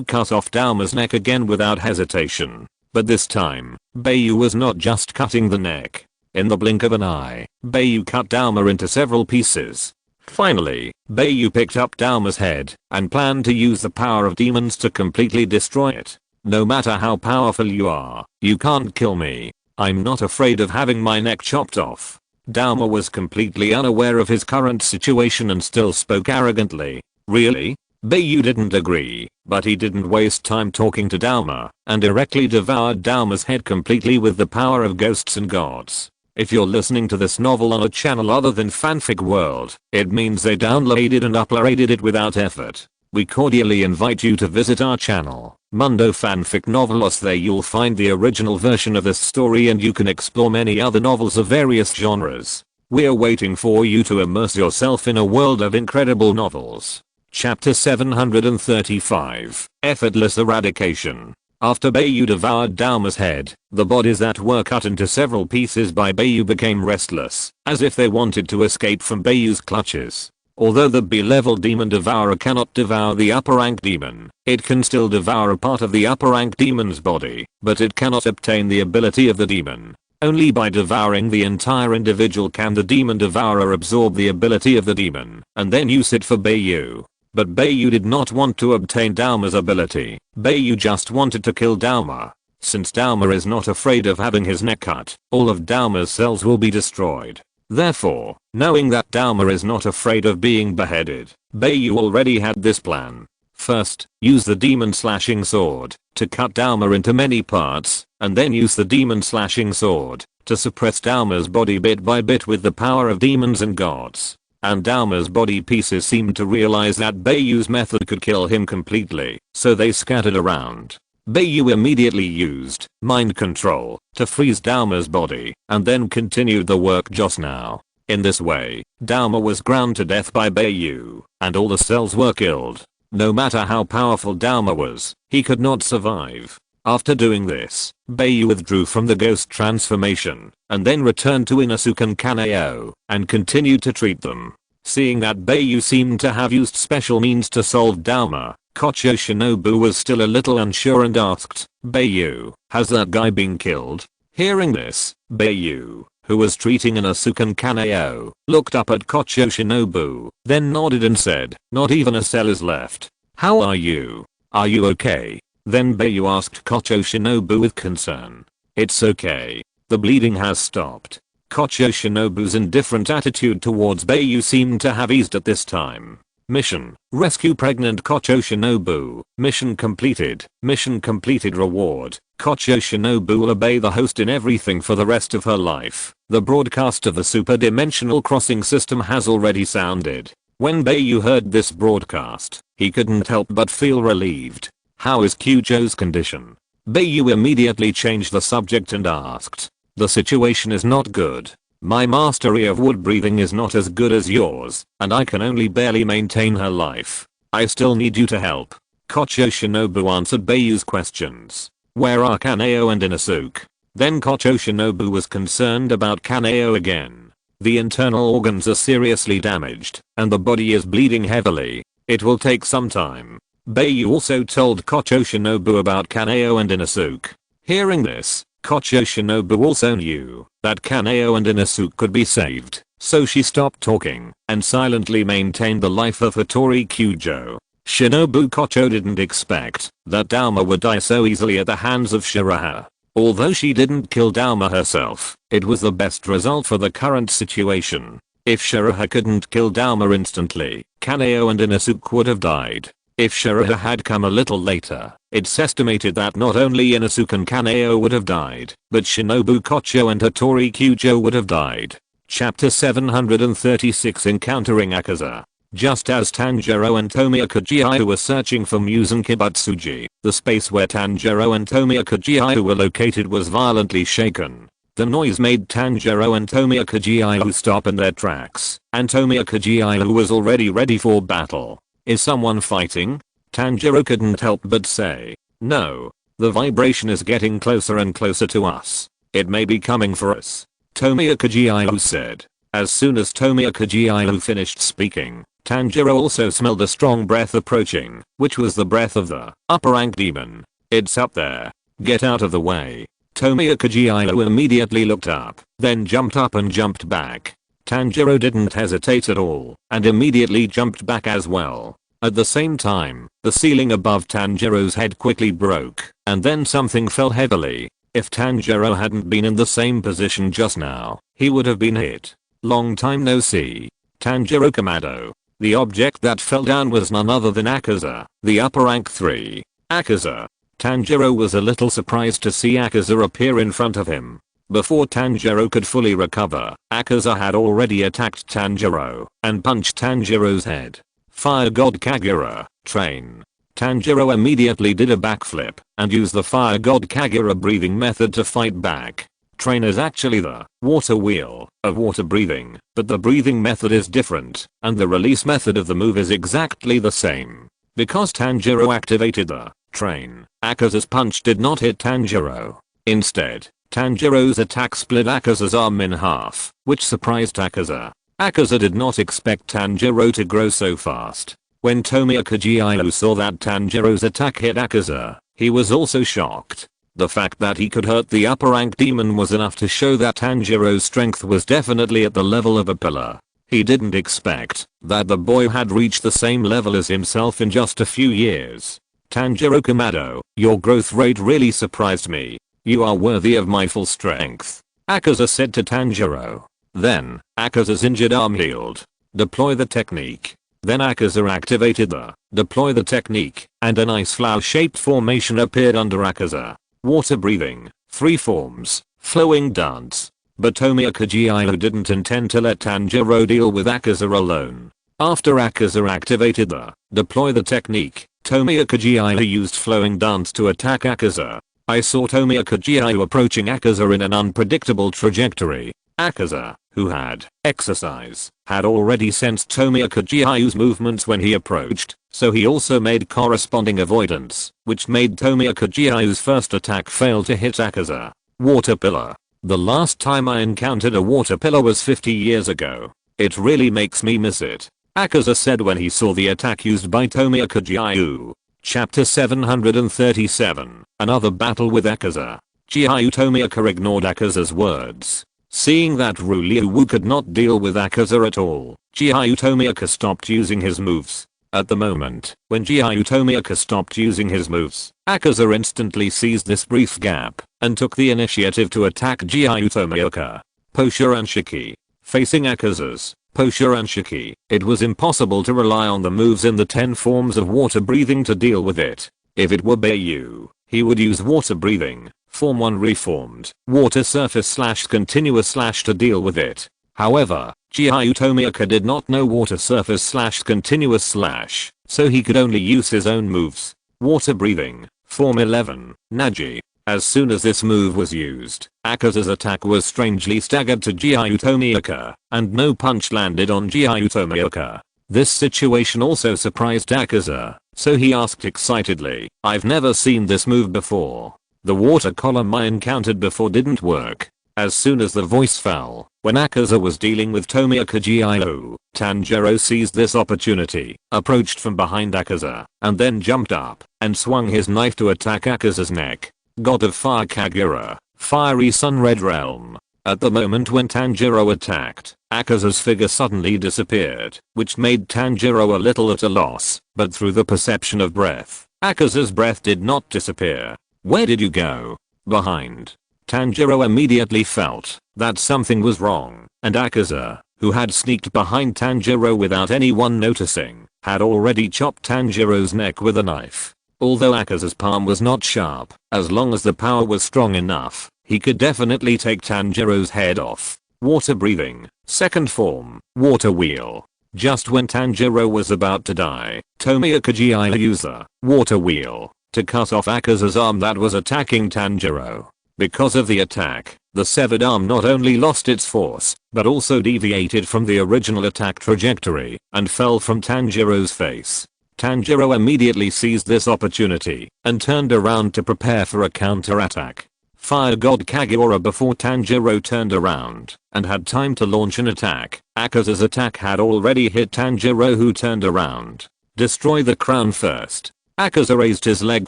Speaker 1: cut off Dauma's neck again without hesitation. But this time, Bai Yu was not just cutting the neck. In the blink of an eye, Bai Yu cut Dauma into several pieces. Finally, Bai Yu picked up Dauma's head and planned to use the power of demons to completely destroy it. No matter how powerful you are, you can't kill me. I'm not afraid of having my neck chopped off. Dauma was completely unaware of his current situation and still spoke arrogantly. Really? Bai Yu didn't agree, but he didn't waste time talking to Dauma, and directly devoured Dauma's head completely with the power of ghosts and gods. If you're listening to this novel on a channel other than Fanfic World, it means they downloaded and uploaded it without effort. We cordially invite you to visit our channel, Mundo Fanfic Novelos. There you'll find the original version of this story and you can explore many other novels of various genres. We're waiting for you to immerse yourself in a world of incredible novels. Chapter 735, Effortless Eradication. After Bai Yu devoured Dauma's head, the bodies that were cut into several pieces by Bai Yu became restless, as if they wanted to escape from Bai Yu's clutches. Although the B-level demon devourer cannot devour the upper rank demon, it can still devour a part of the upper rank demon's body, but it cannot obtain the ability of the demon. Only by devouring the entire individual can the demon devourer absorb the ability of the demon, and then use it for Bai Yu. But Bai Yu did not want to obtain Dauma's ability. Bai Yu just wanted to kill Dauma. Since Dauma is not afraid of having his neck cut, all of Dauma's cells will be destroyed. Therefore, knowing that Dauma is not afraid of being beheaded, Bai Yu already had this plan. First, use the demon slashing sword to cut Dauma into many parts, and then use the demon slashing sword to suppress Dauma's body bit by bit with the power of demons and gods. And Dauma's body pieces seemed to realize that Bai Yu's method could kill him completely, so they scattered around. Bai Yu immediately used mind control to freeze Dauma's body and then continued the work just now. In this way, Dauma was ground to death by Bai Yu, and all the cells were killed. No matter how powerful Dauma was, he could not survive. After doing this, Bai Yu withdrew from the ghost transformation and then returned to Inosuke and Kaneo and continued to treat them. Seeing that Bai Yu seemed to have used special means to solve Dauma, Kocho Shinobu was still a little unsure and asked, Bai Yu, has that guy been killed? Hearing this, Bai Yu, who was treating Inosuke and Kaneo, looked up at Kocho Shinobu, then nodded and said, not even a cell is left. How are you? Are you okay? Then Bai Yu asked Kocho Shinobu with concern. It's okay. The bleeding has stopped. Kocho Shinobu's indifferent attitude towards Bai Yu seemed to have eased at this time. Mission: rescue pregnant Kocho Shinobu. Mission completed. Mission completed. Reward: Kocho Shinobu will obey the host in everything for the rest of her life. The broadcast of the superdimensional crossing system has already sounded. When Bai Yu heard this broadcast, he couldn't help but feel relieved. How is Kyujo's condition? Bai Yu immediately changed the subject and asked. The situation is not good. My mastery of wood breathing is not as good as yours, and I can only barely maintain her life. I still need you to help. Kocho Shinobu answered Bai Yu's questions. Where are Kaneo and Inosuke? Then Kocho Shinobu was concerned about Kaneo again. The internal organs are seriously damaged, and the body is bleeding heavily. It will take some time. Bai Yu also told Kocho Shinobu about Kaneo and Inosuke. Hearing this, Kocho Shinobu also knew that Kaneo and Inosuke could be saved, so she stopped talking and silently maintained the life of Hattori Kyujo. Shinobu Kocho didn't expect that Dauma would die so easily at the hands of Shiraha. Although she didn't kill Dauma herself, it was the best result for the current situation. If Shiraha couldn't kill Dauma instantly, Kaneo and Inosuke would have died. If Shiraha had come a little later, it's estimated that not only Inosuke and Kaneo would have died, but Shinobu Kocho and Hattori Kyujo would have died. Chapter 736 Encountering Akaza. Just as Tanjiro and Tomioka Giyu were searching for Muzan Kibutsuji, the space where Tanjiro and Tomioka Giyu were located was violently shaken. The noise made Tanjiro and Tomioka Giyu stop in their tracks, and Tomioka Giyu was already ready for battle. Is someone fighting? Tanjiro couldn't help but say. No. The vibration is getting closer and closer to us. It may be coming for us. Tomioka Giyu said. As soon as Tomioka Giyu finished speaking, Tanjiro also smelled a strong breath approaching, which was the breath of the upper rank demon. It's up there. Get out of the way. Tomioka Giyu immediately looked up, then jumped up and jumped back. Tanjiro didn't hesitate at all, and immediately jumped back as well. At the same time, the ceiling above Tanjiro's head quickly broke, and then something fell heavily. If Tanjiro hadn't been in the same position just now, he would have been hit. Long time no see. Tanjiro Kamado. The object that fell down was none other than Akaza, the upper rank 3. Akaza. Tanjiro was a little surprised to see Akaza appear in front of him. Before Tanjiro could fully recover, Akaza had already attacked Tanjiro and punched Tanjiro's head. Fire God Kagura, train. Tanjiro immediately did a backflip and used the Fire God Kagura breathing method to fight back. Train is actually the water wheel of water breathing, but the breathing method is different, and the release method of the move is exactly the same. Because Tanjiro activated the train, Akaza's punch did not hit Tanjiro. Instead, Tanjiro's attack split Akaza's arm in half, which surprised Akaza. Akaza did not expect Tanjiro to grow so fast. When Tomioka Giyu saw that Tanjiro's attack hit Akaza, he was also shocked. The fact that he could hurt the upper rank demon was enough to show that Tanjiro's strength was definitely at the level of a pillar. He didn't expect that the boy had reached the same level as himself in just a few years. Tanjiro Kamado, your growth rate really surprised me. You are worthy of my full strength. Akaza said to Tanjiro. Then, Akaza's injured arm healed. Deploy the technique. Then Akaza activated the deploy the technique, and an ice flower-shaped formation appeared under Akaza. Water breathing, 3 forms, flowing dance. But Tomioka Giyu didn't intend to let Tanjiro deal with Akaza alone. After Akaza activated the deploy the technique, Tomioka Giyu used flowing dance to attack Akaza. I saw Tomioka Giyu approaching Akaza in an unpredictable trajectory. Akaza, who had exercise, had already sensed Tomioka Giyu's movements when he approached, so he also made corresponding avoidance, which made Tomioka Giyu's first attack fail to hit Akaza. Water pillar. The last time I encountered a water pillar was 50 years ago. It really makes me miss it. Akaza said when he saw the attack used by Tomioka Giyu. Chapter 737. Another battle with Akaza. Giyu Tomioka ignored Akaza's words. Seeing that Ryuwu could not deal with Akaza at all, Giyu Tomioka stopped using his moves. At the moment, when Giyu Tomioka stopped using his moves, Akaza instantly seized this brief gap and took the initiative to attack Giyu Tomioka. Poshuranshiki. Facing Akaza's Poshuranshiki, it was impossible to rely on the moves in the 10 forms of water breathing to deal with it. If it were Bai Yu, he would use water breathing, form 1 reformed, water surface / continuous / to deal with it. However, Giyu Tomioka did not know water surface / continuous / so he could only use his own moves. Water breathing, form 11, Naji. As soon as this move was used, Akaza's attack was strangely staggered to Giyu Tomioka, and no punch landed on Giyu Tomioka. This situation also surprised Akaza, so he asked excitedly, I've never seen this move before. The water column I encountered before didn't work. As soon as the voice fell, when Akaza was dealing with Tomioka Giyu, Tanjiro seized this opportunity, approached from behind Akaza, and then jumped up and swung his knife to attack Akaza's neck. God of Fire Kagura, Fiery Sun Red Realm. At the moment when Tanjiro attacked, Akaza's figure suddenly disappeared, which made Tanjiro a little at a loss, but through the perception of breath, Akaza's breath did not disappear. Where did you go? Behind. Tanjiro immediately felt that something was wrong, and Akaza, who had sneaked behind Tanjiro without anyone noticing, had already chopped Tanjiro's neck with a knife. Although Akaza's palm was not sharp, as long as the power was strong enough, he could definitely take Tanjiro's head off. Water breathing, second form, water wheel. Just when Tanjiro was about to die, Tomioka Giyu used the water wheel to cut off Akaza's arm that was attacking Tanjiro. Because of the attack, the severed arm not only lost its force, but also deviated from the original attack trajectory and fell from Tanjiro's face. Tanjiro immediately seized this opportunity and turned around to prepare for a counterattack. Fire God Kagura. Before Tanjiro turned around and had time to launch an attack, Akaza's attack had already hit Tanjiro, who turned around. Destroy the crown first. Akaza raised his leg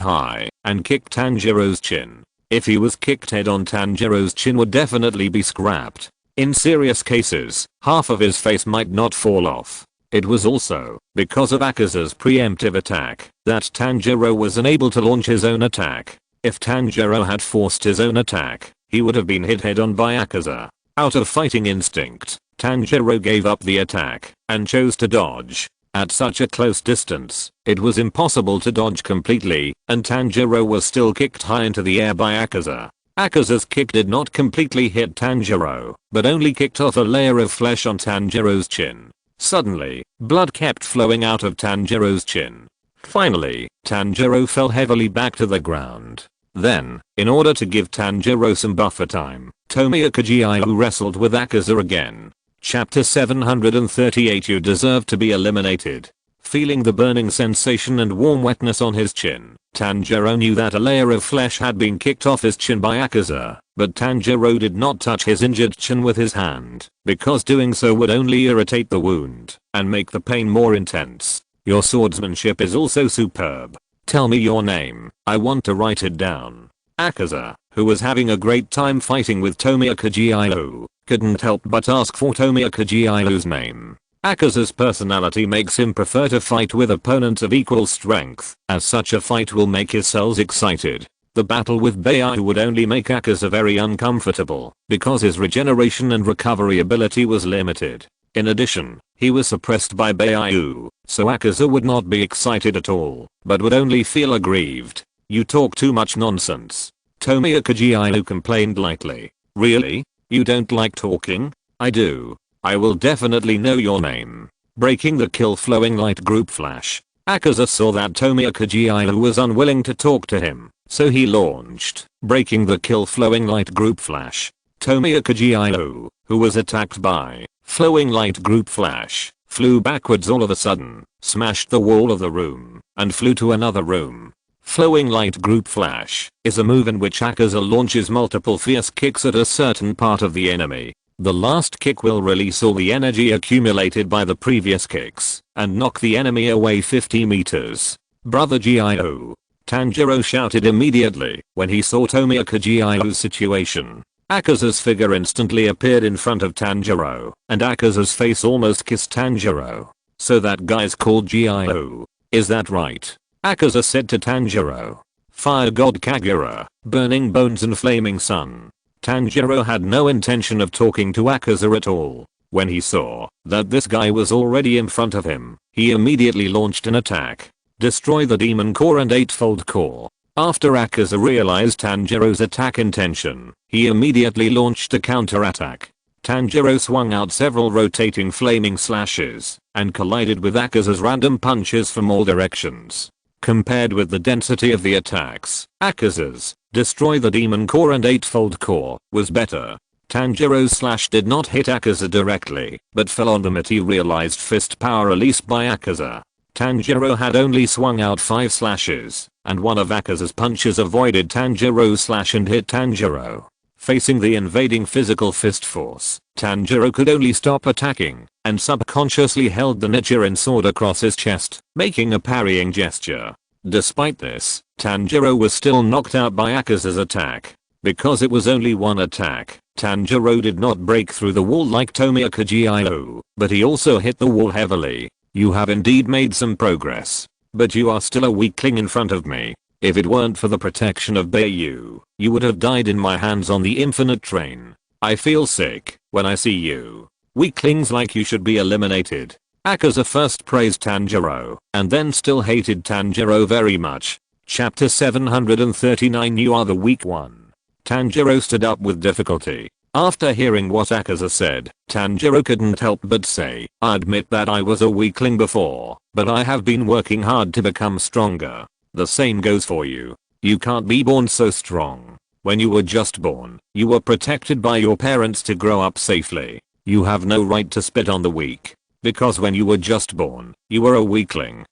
Speaker 1: high and kicked Tanjiro's chin. If he was kicked head on, Tanjiro's chin would definitely be scrapped. In serious cases, half of his face might not fall off. It was also because of Akaza's preemptive attack that Tanjiro was unable to launch his own attack. If Tanjiro had forced his own attack, he would have been hit head on by Akaza. Out of fighting instinct, Tanjiro gave up the attack and chose to dodge. At such a close distance, it was impossible to dodge completely, and Tanjiro was still kicked high into the air by Akaza. Akaza's kick did not completely hit Tanjiro, but only kicked off a layer of flesh on Tanjiro's chin. Suddenly, blood kept flowing out of Tanjiro's chin. Finally, Tanjiro fell heavily back to the ground. Then, in order to give Tanjiro some buffer time, Tomioka Giyu wrestled with Akaza again. Chapter 738. You deserve to be eliminated. Feeling the burning sensation and warm wetness on his chin, Tanjiro knew that a layer of flesh had been kicked off his chin by Akaza, but Tanjiro did not touch his injured chin with his hand, because doing so would only irritate the wound and make the pain more intense. Your swordsmanship is also superb. Tell me your name, I want to write it down. Akaza, who was having a great time fighting with Tomioka Giyu, couldn't help but ask for Tomioka Giyu's name. Akaza's personality makes him prefer to fight with opponents of equal strength, as such a fight will make his cells excited. The battle with Bai Yu would only make Akaza very uncomfortable, because his regeneration and recovery ability was limited. In addition, he was suppressed by Bai Yu, so Akaza would not be excited at all, but would only feel aggrieved. You talk too much nonsense. Tomioka Giyu complained lightly. Really? You don't like talking? I do. I will definitely know your name. Breaking the kill flowing light group flash. Akaza saw that Tomioka Giyu was unwilling to talk to him, so he launched breaking the kill flowing light group flash. Tomioka Giyu, who was attacked by flowing light group flash, flew backwards all of a sudden, smashed the wall of the room, and flew to another room. Flowing light group flash is a move in which Akaza launches multiple fierce kicks at a certain part of the enemy. The last kick will release all the energy accumulated by the previous kicks and knock the enemy away 50 meters. Brother Giyu. Tanjiro shouted immediately when he saw Tomioka Giyu's situation. Akaza's figure instantly appeared in front of Tanjiro, and Akaza's face almost kissed Tanjiro. So that guy's called Giyu. Is that right? Akaza said to Tanjiro. Fire God Kagura, Burning Bones and Flaming Sun. Tanjiro had no intention of talking to Akaza at all. When he saw that this guy was already in front of him, he immediately launched an attack. Destroy the Demon Core and Eightfold Core. After Akaza realized Tanjiro's attack intention, he immediately launched a counterattack. Tanjiro swung out several rotating flaming slashes and collided with Akaza's random punches from all directions. Compared with the density of the attacks, Akaza's Destroy the Demon Core and Eightfold Core was better. Tanjiro's slash did not hit Akaza directly, but fell on the materialized fist power released by Akaza. Tanjiro had only swung out 5 slashes, and one of Akaza's punches avoided Tanjiro's slash and hit Tanjiro. Facing the invading physical fist force, Tanjiro could only stop attacking, and subconsciously held the Nichiren sword across his chest, making a parrying gesture. Despite this, Tanjiro was still knocked out by Akaza's attack. Because it was only one attack, Tanjiro did not break through the wall like Tomioka Giyu, but he also hit the wall heavily. You have indeed made some progress, but you are still a weakling in front of me. If it weren't for the protection of Bai Yu, you would have died in my hands on the infinite train. I feel sick when I see you. Weaklings like you should be eliminated. Akaza first praised Tanjiro, and then still hated Tanjiro very much. Chapter 739 You are the weak one. Tanjiro stood up with difficulty. After hearing what Akaza said, Tanjiro couldn't help but say, I admit that I was a weakling before, but I have been working hard to become stronger. The same goes for you. You can't be born so strong. When you were just born, you were protected by your parents to grow up safely. You have no right to spit on the weak. Because when you were just born, you were a weakling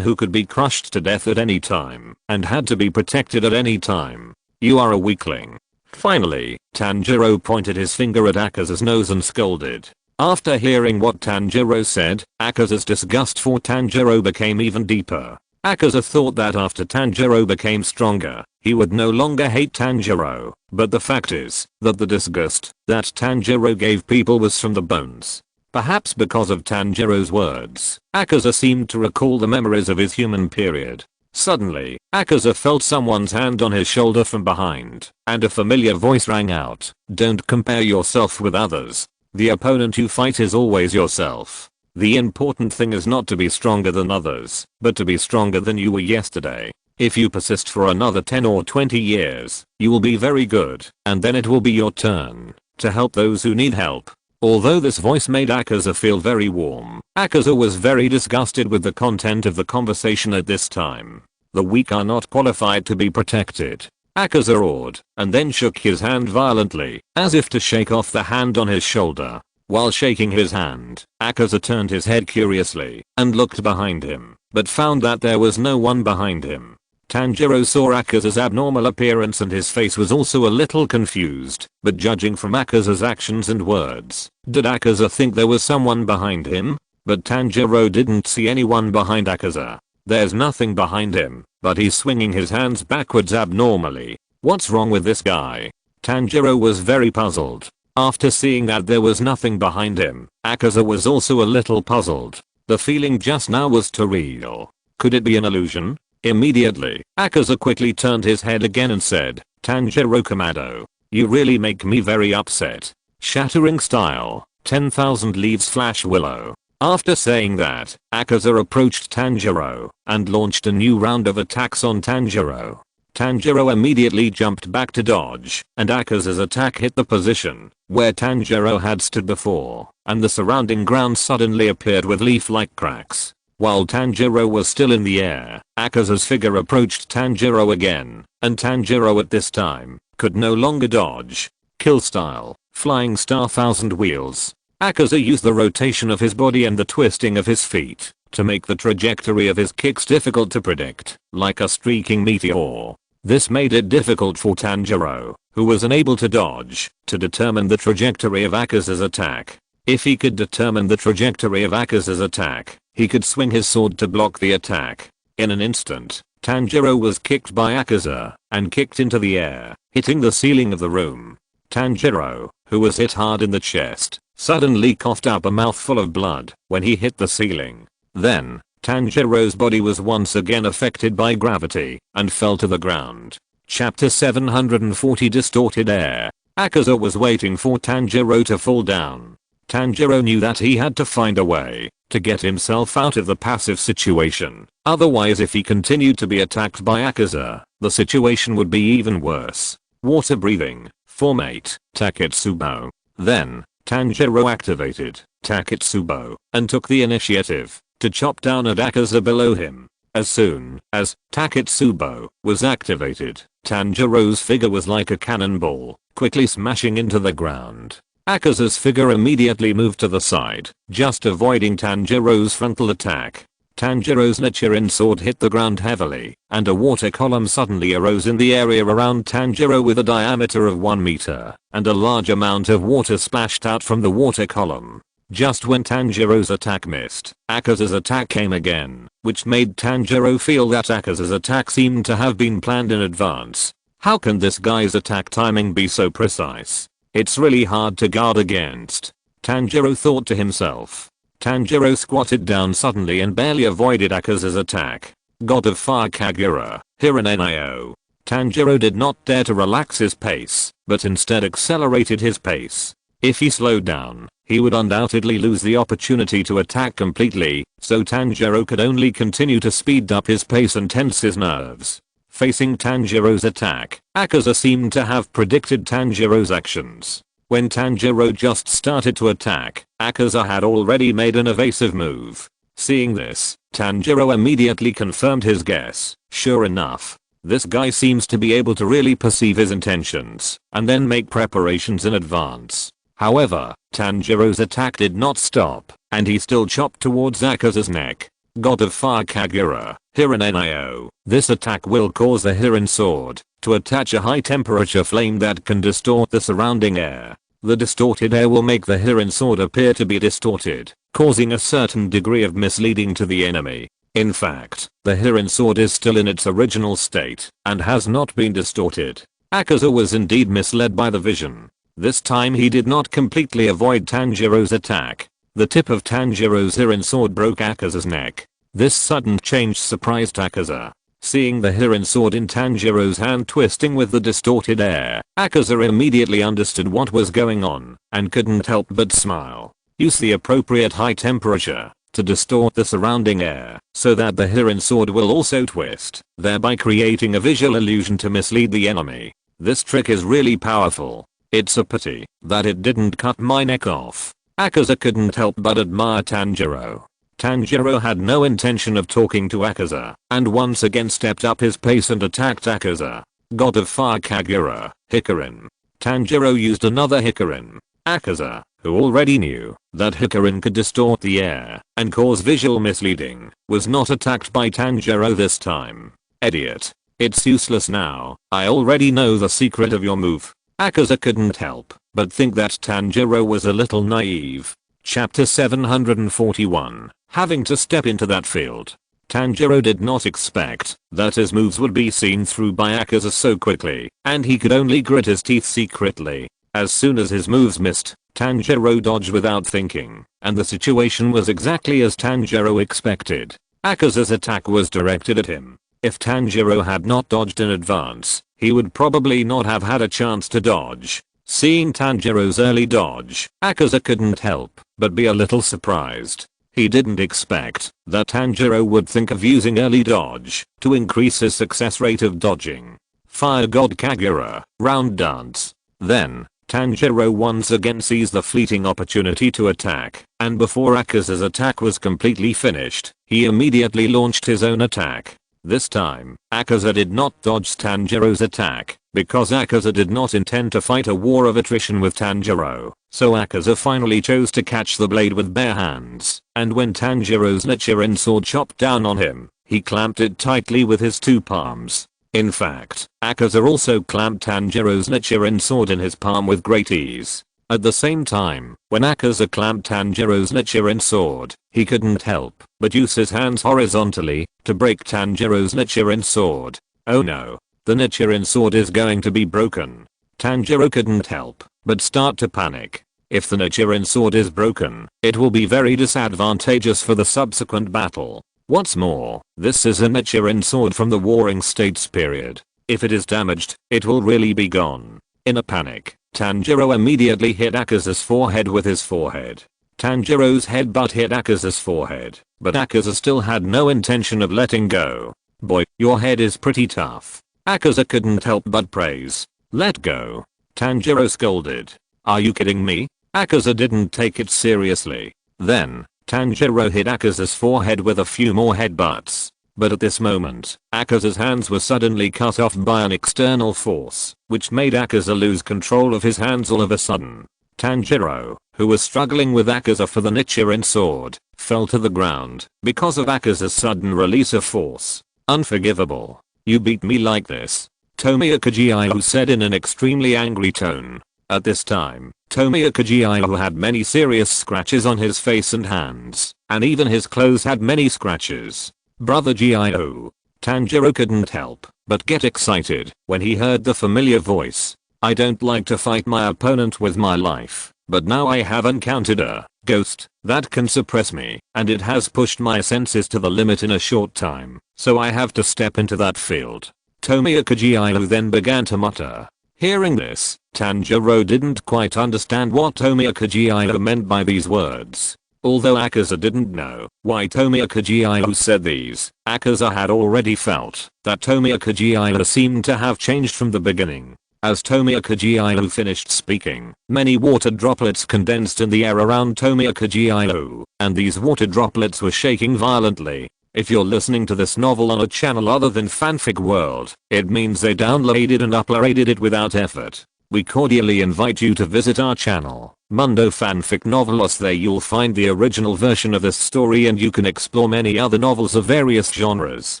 Speaker 1: who could be crushed to death at any time, and had to be protected at any time. You are a weakling. Finally, Tanjiro pointed his finger at Akaza's nose and scolded. After hearing what Tanjiro said, Akaza's disgust for Tanjiro became even deeper. Akaza thought that after Tanjiro became stronger, he would no longer hate Tanjiro, but the fact is that the disgust that Tanjiro gave people was from the bones. Perhaps because of Tanjiro's words, Akaza seemed to recall the memories of his human period. Suddenly, Akaza felt someone's hand on his shoulder from behind, and a familiar voice rang out, Don't compare yourself with others. The opponent you fight is always yourself. The important thing is not to be stronger than others, but to be stronger than you were yesterday. If you persist for another 10 or 20 years, you will be very good, and then it will be your turn to help those who need help. Although this voice made Akaza feel very warm, Akaza was very disgusted with the content of the conversation at this time. The weak are not qualified to be protected. Akaza roared, and then shook his hand violently, as if to shake off the hand on his shoulder. While shaking his hand, Akaza turned his head curiously, and looked behind him, but found that there was no one behind him. Tanjiro saw Akaza's abnormal appearance and his face was also a little confused, but judging from Akaza's actions and words, did Akaza think there was someone behind him? But Tanjiro didn't see anyone behind Akaza. There's nothing behind him, but he's swinging his hands backwards abnormally. What's wrong with this guy? Tanjiro was very puzzled. After seeing that there was nothing behind him, Akaza was also a little puzzled. The feeling just now was too real. Could it be an illusion? Immediately, Akaza quickly turned his head again and said, Tanjiro Kamado, you really make me very upset. Shattering style, 10,000 leaves flash willow. After saying that, Akaza approached Tanjiro and launched a new round of attacks on Tanjiro. Tanjiro immediately jumped back to dodge, and Akaza's attack hit the position where Tanjiro had stood before, and the surrounding ground suddenly appeared with leaf-like cracks. While Tanjiro was still in the air, Akaza's figure approached Tanjiro again, and Tanjiro at this time could no longer dodge. Kill style, flying star thousand wheels. Akaza used the rotation of his body and the twisting of his feet to make the trajectory of his kicks difficult to predict, like a streaking meteor. This made it difficult for Tanjiro, who was unable to dodge, to determine the trajectory of Akaza's attack. If he could determine the trajectory of Akaza's attack, he could swing his sword to block the attack. In an instant, Tanjiro was kicked by Akaza and kicked into the air, hitting the ceiling of the room. Tanjiro, who was hit hard in the chest, suddenly coughed up a mouthful of blood when he hit the ceiling. Then, Tanjiro's body was once again affected by gravity and fell to the ground. Chapter 740 Distorted Air. Akaza was waiting for Tanjiro to fall down. Tanjiro knew that he had to find a way to get himself out of the passive situation. Otherwise, if he continued to be attacked by Akaza, the situation would be even worse. Water breathing. Formate. Taketsubo. Then, Tanjiro activated Taketsubo and took the initiative to chop down at Akaza below him. As soon as Taketsubo was activated, Tanjiro's figure was like a cannonball, quickly smashing into the ground. Akaza's figure immediately moved to the side, just avoiding Tanjiro's frontal attack. Tanjiro's Nichiren sword hit the ground heavily, and a water column suddenly arose in the area around Tanjiro with a diameter of 1 meter, and a large amount of water splashed out from the water column. Just when Tanjiro's attack missed, Akaza's attack came again, which made Tanjiro feel that Akaza's attack seemed to have been planned in advance. How can this guy's attack timing be so precise? It's really hard to guard against, Tanjiro thought to himself. Tanjiro squatted down suddenly and barely avoided Akaza's attack. God of Fire Kagura, Hiranenio. Tanjiro did not dare to relax his pace, but instead accelerated his pace. If he slowed down, he would undoubtedly lose the opportunity to attack completely, so Tanjiro could only continue to speed up his pace and tense his nerves. Facing Tanjiro's attack, Akaza seemed to have predicted Tanjiro's actions. When Tanjiro just started to attack, Akaza had already made an evasive move. Seeing this, Tanjiro immediately confirmed his guess. Sure enough, this guy seems to be able to really perceive his intentions, and then make preparations in advance. However, Tanjiro's attack did not stop, and he still chopped towards Akaza's neck. God of Fire Kagura, Hiranenio. This attack will cause the Hiran sword to attach a high temperature flame that can distort the surrounding air. The distorted air will make the Hiran sword appear to be distorted, causing a certain degree of misleading to the enemy. In fact, the Hiran sword is still in its original state and has not been distorted. Akaza was indeed misled by the vision. This time he did not completely avoid Tanjiro's attack. The tip of Tanjiro's Hiran sword broke Akaza's neck. This sudden change surprised Akaza. Seeing the Hiran sword in Tanjiro's hand twisting with the distorted air, Akaza immediately understood what was going on and couldn't help but smile. Use the appropriate high temperature to distort the surrounding air so that the Hiran sword will also twist, thereby creating a visual illusion to mislead the enemy. This trick is really powerful. It's a pity that it didn't cut my neck off. Akaza couldn't help but admire Tanjiro. Tanjiro had no intention of talking to Akaza, and once again stepped up his pace and attacked Akaza. God of Fire Kagura, Hikarin. Tanjiro used another Hikarin. Akaza, who already knew that Hikarin could distort the air and cause visual misleading, was not attacked by Tanjiro this time. Idiot. It's useless now, I already know the secret of your move. Akaza couldn't help but think that Tanjiro was a little naive. Chapter 741. Having to step into that field. Tanjiro did not expect that his moves would be seen through by Akaza so quickly, and he could only grit his teeth secretly. As soon as his moves missed, Tanjiro dodged without thinking, and the situation was exactly as Tanjiro expected. Akaza's attack was directed at him. If Tanjiro had not dodged in advance, he would probably not have had a chance to dodge. Seeing Tanjiro's early dodge, Akaza couldn't help but be a little surprised. He didn't expect that Tanjiro would think of using early dodge to increase his success rate of dodging. Fire God Kagura, round dance. Then, Tanjiro once again seized the fleeting opportunity to attack, and before Akaza's attack was completely finished, he immediately launched his own attack. This time, Akaza did not dodge Tanjiro's attack, because Akaza did not intend to fight a war of attrition with Tanjiro, so Akaza finally chose to catch the blade with bare hands, and when Tanjiro's Nichiren sword chopped down on him, he clamped it tightly with his two palms. In fact, Akaza also clamped Tanjiro's Nichiren sword in his palm with great ease. At the same time, when Akaza clamped Tanjiro's Nichiren sword, he couldn't help but use his hands horizontally to break Tanjiro's Nichiren sword. Oh no, the Nichiren sword is going to be broken. Tanjiro couldn't help but start to panic. If the Nichiren sword is broken, it will be very disadvantageous for the subsequent battle. What's more, this is a Nichiren sword from the Warring States period. If it is damaged, it will really be gone. In a panic, Tanjiro immediately hit Akaza's forehead with his forehead. Tanjiro's headbutt hit Akaza's forehead, but Akaza still had no intention of letting go. Boy, your head is pretty tough. Akaza couldn't help but praise. Let go. Tanjiro scolded. Are you kidding me? Akaza didn't take it seriously. Then, Tanjiro hit Akaza's forehead with a few more headbutts. But at this moment, Akaza's hands were suddenly cut off by an external force, which made Akaza lose control of his hands all of a sudden. Tanjiro, who was struggling with Akaza for the Nichiren sword, fell to the ground because of Akaza's sudden release of force. Unforgivable. You beat me like this, Tomioka Giyu said in an extremely angry tone. At this time, Tomioka Giyu had many serious scratches on his face and hands, and even his clothes had many scratches. Brother Giyu. Tanjiro couldn't help but get excited when he heard the familiar voice. I don't like to fight my opponent with my life, but now I have encountered a ghost that can suppress me, and it has pushed my senses to the limit in a short time, so I have to step into that field. Tomioka Giyu then began to mutter. Hearing this, Tanjiro didn't quite understand what Tomioka Giyu meant by these words. Although Akaza didn't know why Tomioka Giyu said these, Akaza had already felt that Tomioka Giyu seemed to have changed from the beginning. As Tomioka Giyu finished speaking, many water droplets condensed in the air around Tomioka Giyu, and these water droplets were shaking violently. If you're listening to this novel on a channel other than Fanfic World, it means they downloaded and uploaded it without effort. We cordially invite you to visit our channel, Mundo Fanfic Novelos. There you'll find the original version of this story and you can explore many other novels of various genres.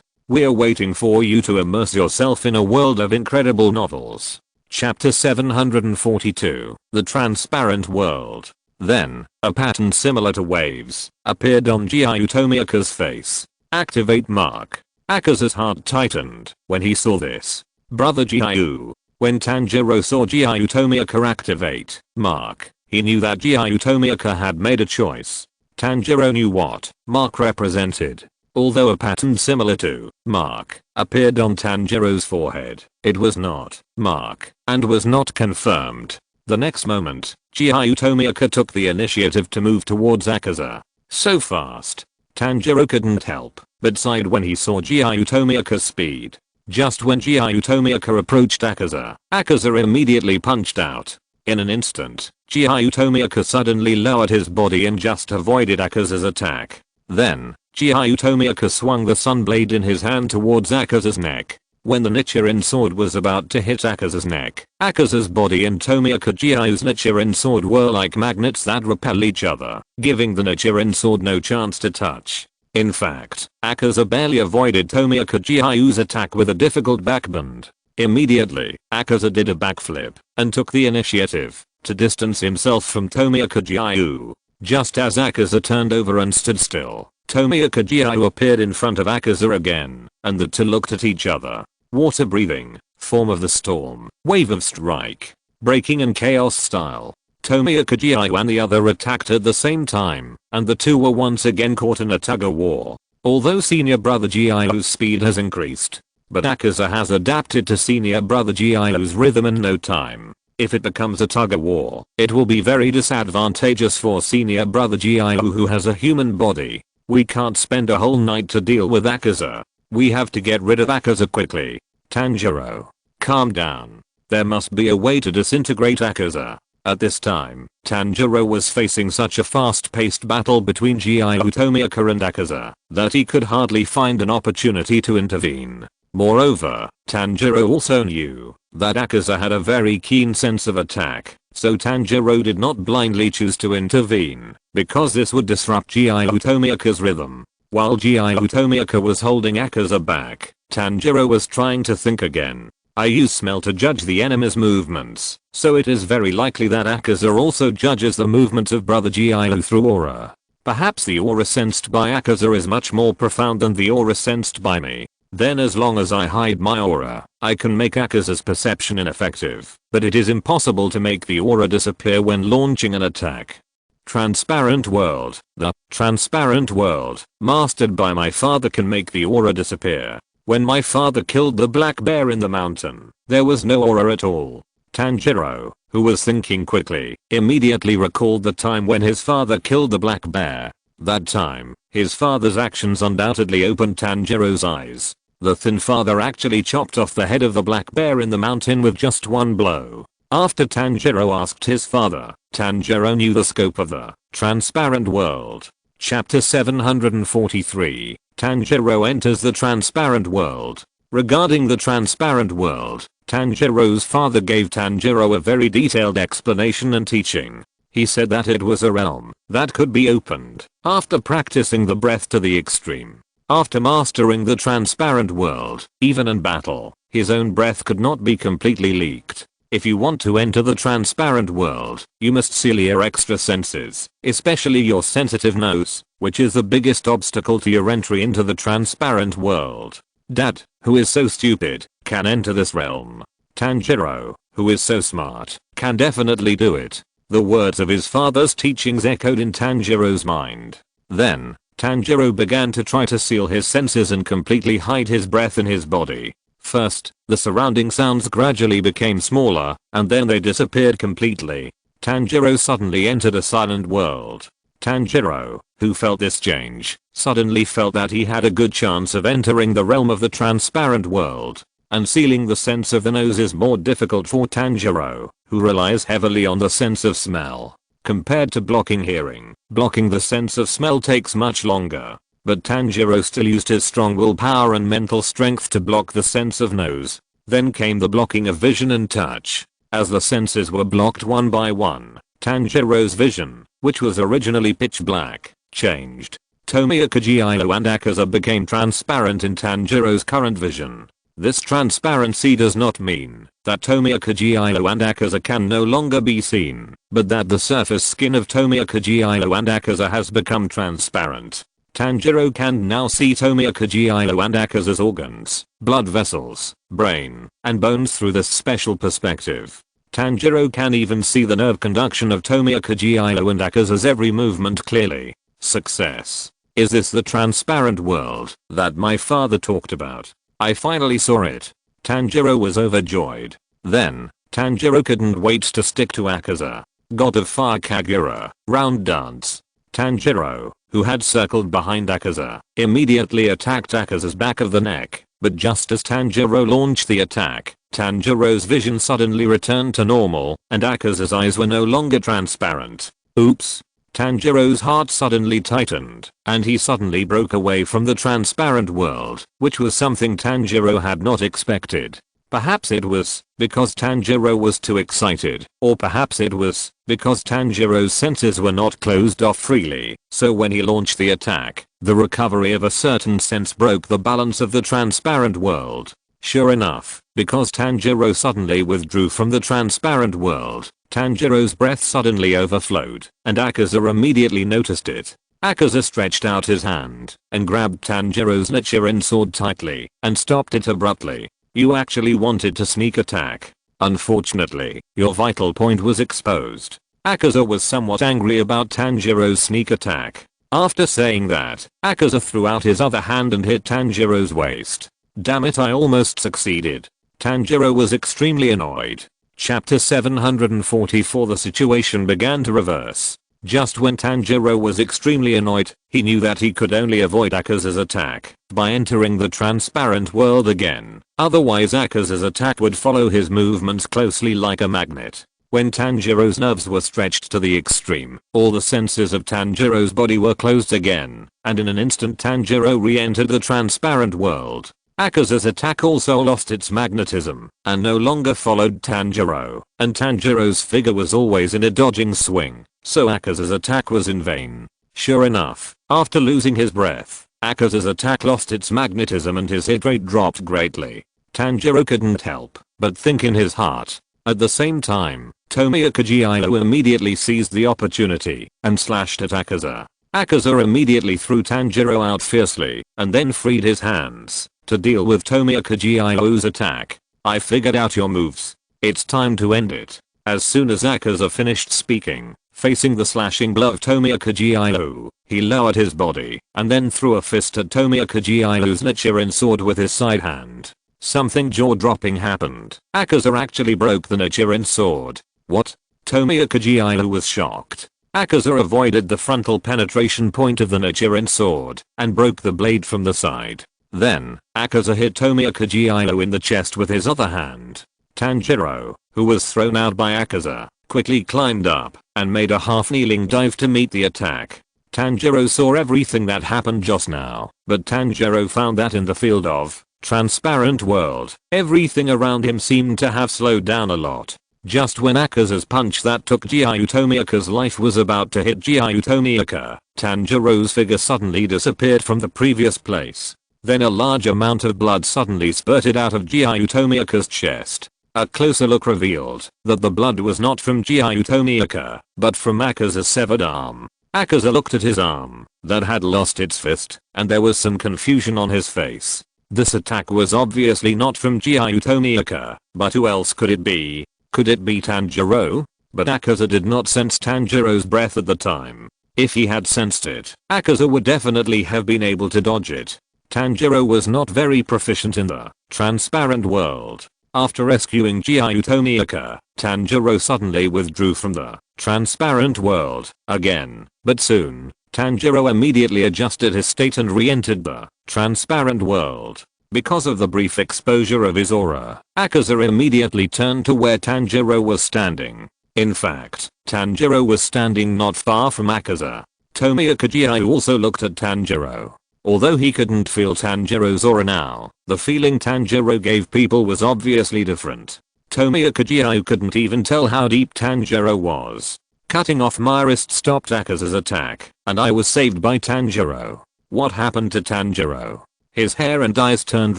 Speaker 1: We're waiting for you to immerse yourself in a world of incredible novels. Chapter 742, The Transparent World. Then, a pattern similar to waves appeared on Giyu Tomioka's face. Activate mark. Akaza's heart tightened when he saw this. Brother Giyu. When Tanjiro saw Giyu Tomioka activate mark, he knew that Giyu Tomioka had made a choice. Tanjiro knew what mark represented. Although a pattern similar to mark appeared on Tanjiro's forehead, it was not mark and was not confirmed. The next moment, Giyu Tomioka took the initiative to move towards Akaza. So fast, Tanjiro couldn't help but sighed when he saw Giyu Tomioka's speed. Just when Giyu Tomioka approached Akaza, Akaza immediately punched out. In an instant, Giyu Tomioka suddenly lowered his body and just avoided Akaza's attack. Then, Giyu Tomioka swung the sunblade in his hand towards Akaza's neck. When the Nichiren sword was about to hit Akaza's neck, Akaza's body and Tomioka Giyu's Nichiren sword were like magnets that repel each other, giving the Nichiren sword no chance to touch. In fact, Akaza barely avoided Tomioka Giyu's attack with a difficult backbend. Immediately, Akaza did a backflip and took the initiative to distance himself from Tomioka Giyu. Just as Akaza turned over and stood still, Tomioka Giyu appeared in front of Akaza again, and the two looked at each other. Water breathing, form of the storm, wave of strike, breaking and chaos style. Tomioka Giyu and the other attacked at the same time, and the two were once again caught in a tug-of-war. Although senior brother Giyu's speed has increased, but Akaza has adapted to senior brother Giyu's rhythm in no time. If it becomes a tug-of-war, it will be very disadvantageous for senior brother Giyu who has a human body. We can't spend a whole night to deal with Akaza. We have to get rid of Akaza quickly. Tanjiro, calm down. There must be a way to disintegrate Akaza. At this time, Tanjiro was facing such a fast-paced battle between Giyu Tomioka and Akaza that he could hardly find an opportunity to intervene. Moreover, Tanjiro also knew that Akaza had a very keen sense of attack, so Tanjiro did not blindly choose to intervene, because this would disrupt Giyu Tomioka's rhythm. While Giyu Tomioka was holding Akaza back, Tanjiro was trying to think again. I use smell to judge the enemy's movements, so it is very likely that Akaza also judges the movements of brother Giyu through aura. Perhaps the aura sensed by Akaza is much more profound than the aura sensed by me. Then as long as I hide my aura, I can make Akaza's perception ineffective, but it is impossible to make the aura disappear when launching an attack. Transparent world. The transparent world, mastered by my father, can make the aura disappear. When my father killed the black bear in the mountain, there was no aura at all. Tanjiro, who was thinking quickly, immediately recalled the time when his father killed the black bear. That time, his father's actions undoubtedly opened Tanjiro's eyes. The thin father actually chopped off the head of the black bear in the mountain with just one blow. After Tanjiro asked his father, Tanjiro knew the scope of the transparent world. Chapter 743, Tanjiro enters the transparent world. Regarding the transparent world, Tanjiro's father gave Tanjiro a very detailed explanation and teaching. He said that it was a realm that could be opened after practicing the breath to the extreme. After mastering the transparent world, even in battle, his own breath could not be completely leaked. If you want to enter the transparent world, you must seal your extra senses, especially your sensitive nose, which is the biggest obstacle to your entry into the transparent world. Dad, who is so stupid, can enter this realm. Tanjiro, who is so smart, can definitely do it. The words of his father's teachings echoed in Tanjiro's mind. Then, Tanjiro began to try to seal his senses and completely hide his breath in his body. First, the surrounding sounds gradually became smaller, and then they disappeared completely. Tanjiro suddenly entered a silent world. Tanjiro, who felt this change, suddenly felt that he had a good chance of entering the realm of the transparent world. Unsealing the sense of the nose is more difficult for Tanjiro, who relies heavily on the sense of smell. Compared to blocking hearing, blocking the sense of smell takes much longer. But Tanjiro still used his strong willpower and mental strength to block the sense of nose. Then came the blocking of vision and touch. As the senses were blocked one by one, Tanjiro's vision, which was originally pitch black, changed. Tomioka Giyu and Akaza became transparent in Tanjiro's current vision. This transparency does not mean that Tomioka Giyu and Akaza can no longer be seen, but that the surface skin of Tomioka Giyu and Akaza has become transparent. Tanjiro can now see Tomioka Giyu and Akaza's organs, blood vessels, brain, and bones through this special perspective. Tanjiro can even see the nerve conduction of Tomioka Giyu and Akaza's every movement clearly. Success. Is this the transparent world that my father talked about? I finally saw it. Tanjiro was overjoyed. Then, Tanjiro couldn't wait to stick to Akaza. God of Fire Kagura, round dance. Tanjiro, who had circled behind Akaza, immediately attacked Akaza's back of the neck, but just as Tanjiro launched the attack, Tanjiro's vision suddenly returned to normal, and Akaza's eyes were no longer transparent. Oops. Tanjiro's heart suddenly tightened, and he suddenly broke away from the transparent world, which was something Tanjiro had not expected. Perhaps it was because Tanjiro was too excited, or perhaps it was because Tanjiro's senses were not closed off freely, so when he launched the attack, the recovery of a certain sense broke the balance of the transparent world. Sure enough, because Tanjiro suddenly withdrew from the transparent world, Tanjiro's breath suddenly overflowed, and Akaza immediately noticed it. Akaza stretched out his hand and grabbed Tanjiro's Nichiren sword tightly and stopped it abruptly. You actually wanted to sneak attack. Unfortunately, your vital point was exposed. Akaza was somewhat angry about Tanjiro's sneak attack. After saying that, Akaza threw out his other hand and hit Tanjiro's waist. Damn it, I almost succeeded. Tanjiro was extremely annoyed. Chapter 744. The situation began to reverse. Just when Tanjiro was extremely annoyed, he knew that he could only avoid Akaza's attack by entering the transparent world again. Otherwise Akaza's attack would follow his movements closely like a magnet. When Tanjiro's nerves were stretched to the extreme, all the senses of Tanjiro's body were closed again, and in an instant Tanjiro re-entered the transparent world. Akaza's attack also lost its magnetism and no longer followed Tanjiro, and Tanjiro's figure was always in a dodging swing, so Akaza's attack was in vain. Sure enough, after losing his breath, Akaza's attack lost its magnetism and his hit rate dropped greatly. Tanjiro couldn't help but think in his heart. At the same time, Tomioka Giyu immediately seized the opportunity and slashed at Akaza. Akaza immediately threw Tanjiro out fiercely and then freed his hands to deal with Tomioka Giyu's attack. I figured out your moves. It's time to end it. As soon as Akaza finished speaking, facing the slashing blow of Tomioka Giyu, he lowered his body and then threw a fist at Tomioka Giyu's Nichiren sword with his side hand. Something jaw-dropping happened. Akaza actually broke the Nichiren sword. What? Tomioka Giyu was shocked. Akaza avoided the frontal penetration point of the Nichiren sword and broke the blade from the side. Then, Akaza hit Tomioka Giyu in the chest with his other hand. Tanjiro, who was thrown out by Akaza, quickly climbed up and made a half-kneeling dive to meet the attack. Tanjiro saw everything that happened just now, but Tanjiro found that in the field of Transparent world. Everything around him seemed to have slowed down a lot. Just when Akaza's punch that took Giyu Tomioka's life was about to hit Giyu Tomioka, Tanjiro's figure suddenly disappeared from the previous place. Then a large amount of blood suddenly spurted out of Giyu Tomioka's chest. A closer look revealed that the blood was not from Giyu Tomioka, but from Akaza's severed arm. Akaza looked at his arm that had lost its fist, and there was some confusion on his face. This attack was obviously not from Giyu Tomioka, but who else could it be? Could it be Tanjiro? But Akaza did not sense Tanjiro's breath at the time. If he had sensed it, Akaza would definitely have been able to dodge it. Tanjiro was not very proficient in the transparent world. After rescuing Giyu Tomioka, Tanjiro suddenly withdrew from the transparent world again. But soon, Tanjiro immediately adjusted his state and re-entered the transparent world. Because of the brief exposure of his aura, Akaza immediately turned to where Tanjiro was standing. In fact, Tanjiro was standing not far from Akaza. Tomioka Giyu also looked at Tanjiro. Although he couldn't feel Tanjiro's aura now, the feeling Tanjiro gave people was obviously different. Tomioka Giyu couldn't even tell how deep Tanjiro was. Cutting off my wrist stopped Akaza's attack, and I was saved by Tanjiro. What happened to Tanjiro? His hair and eyes turned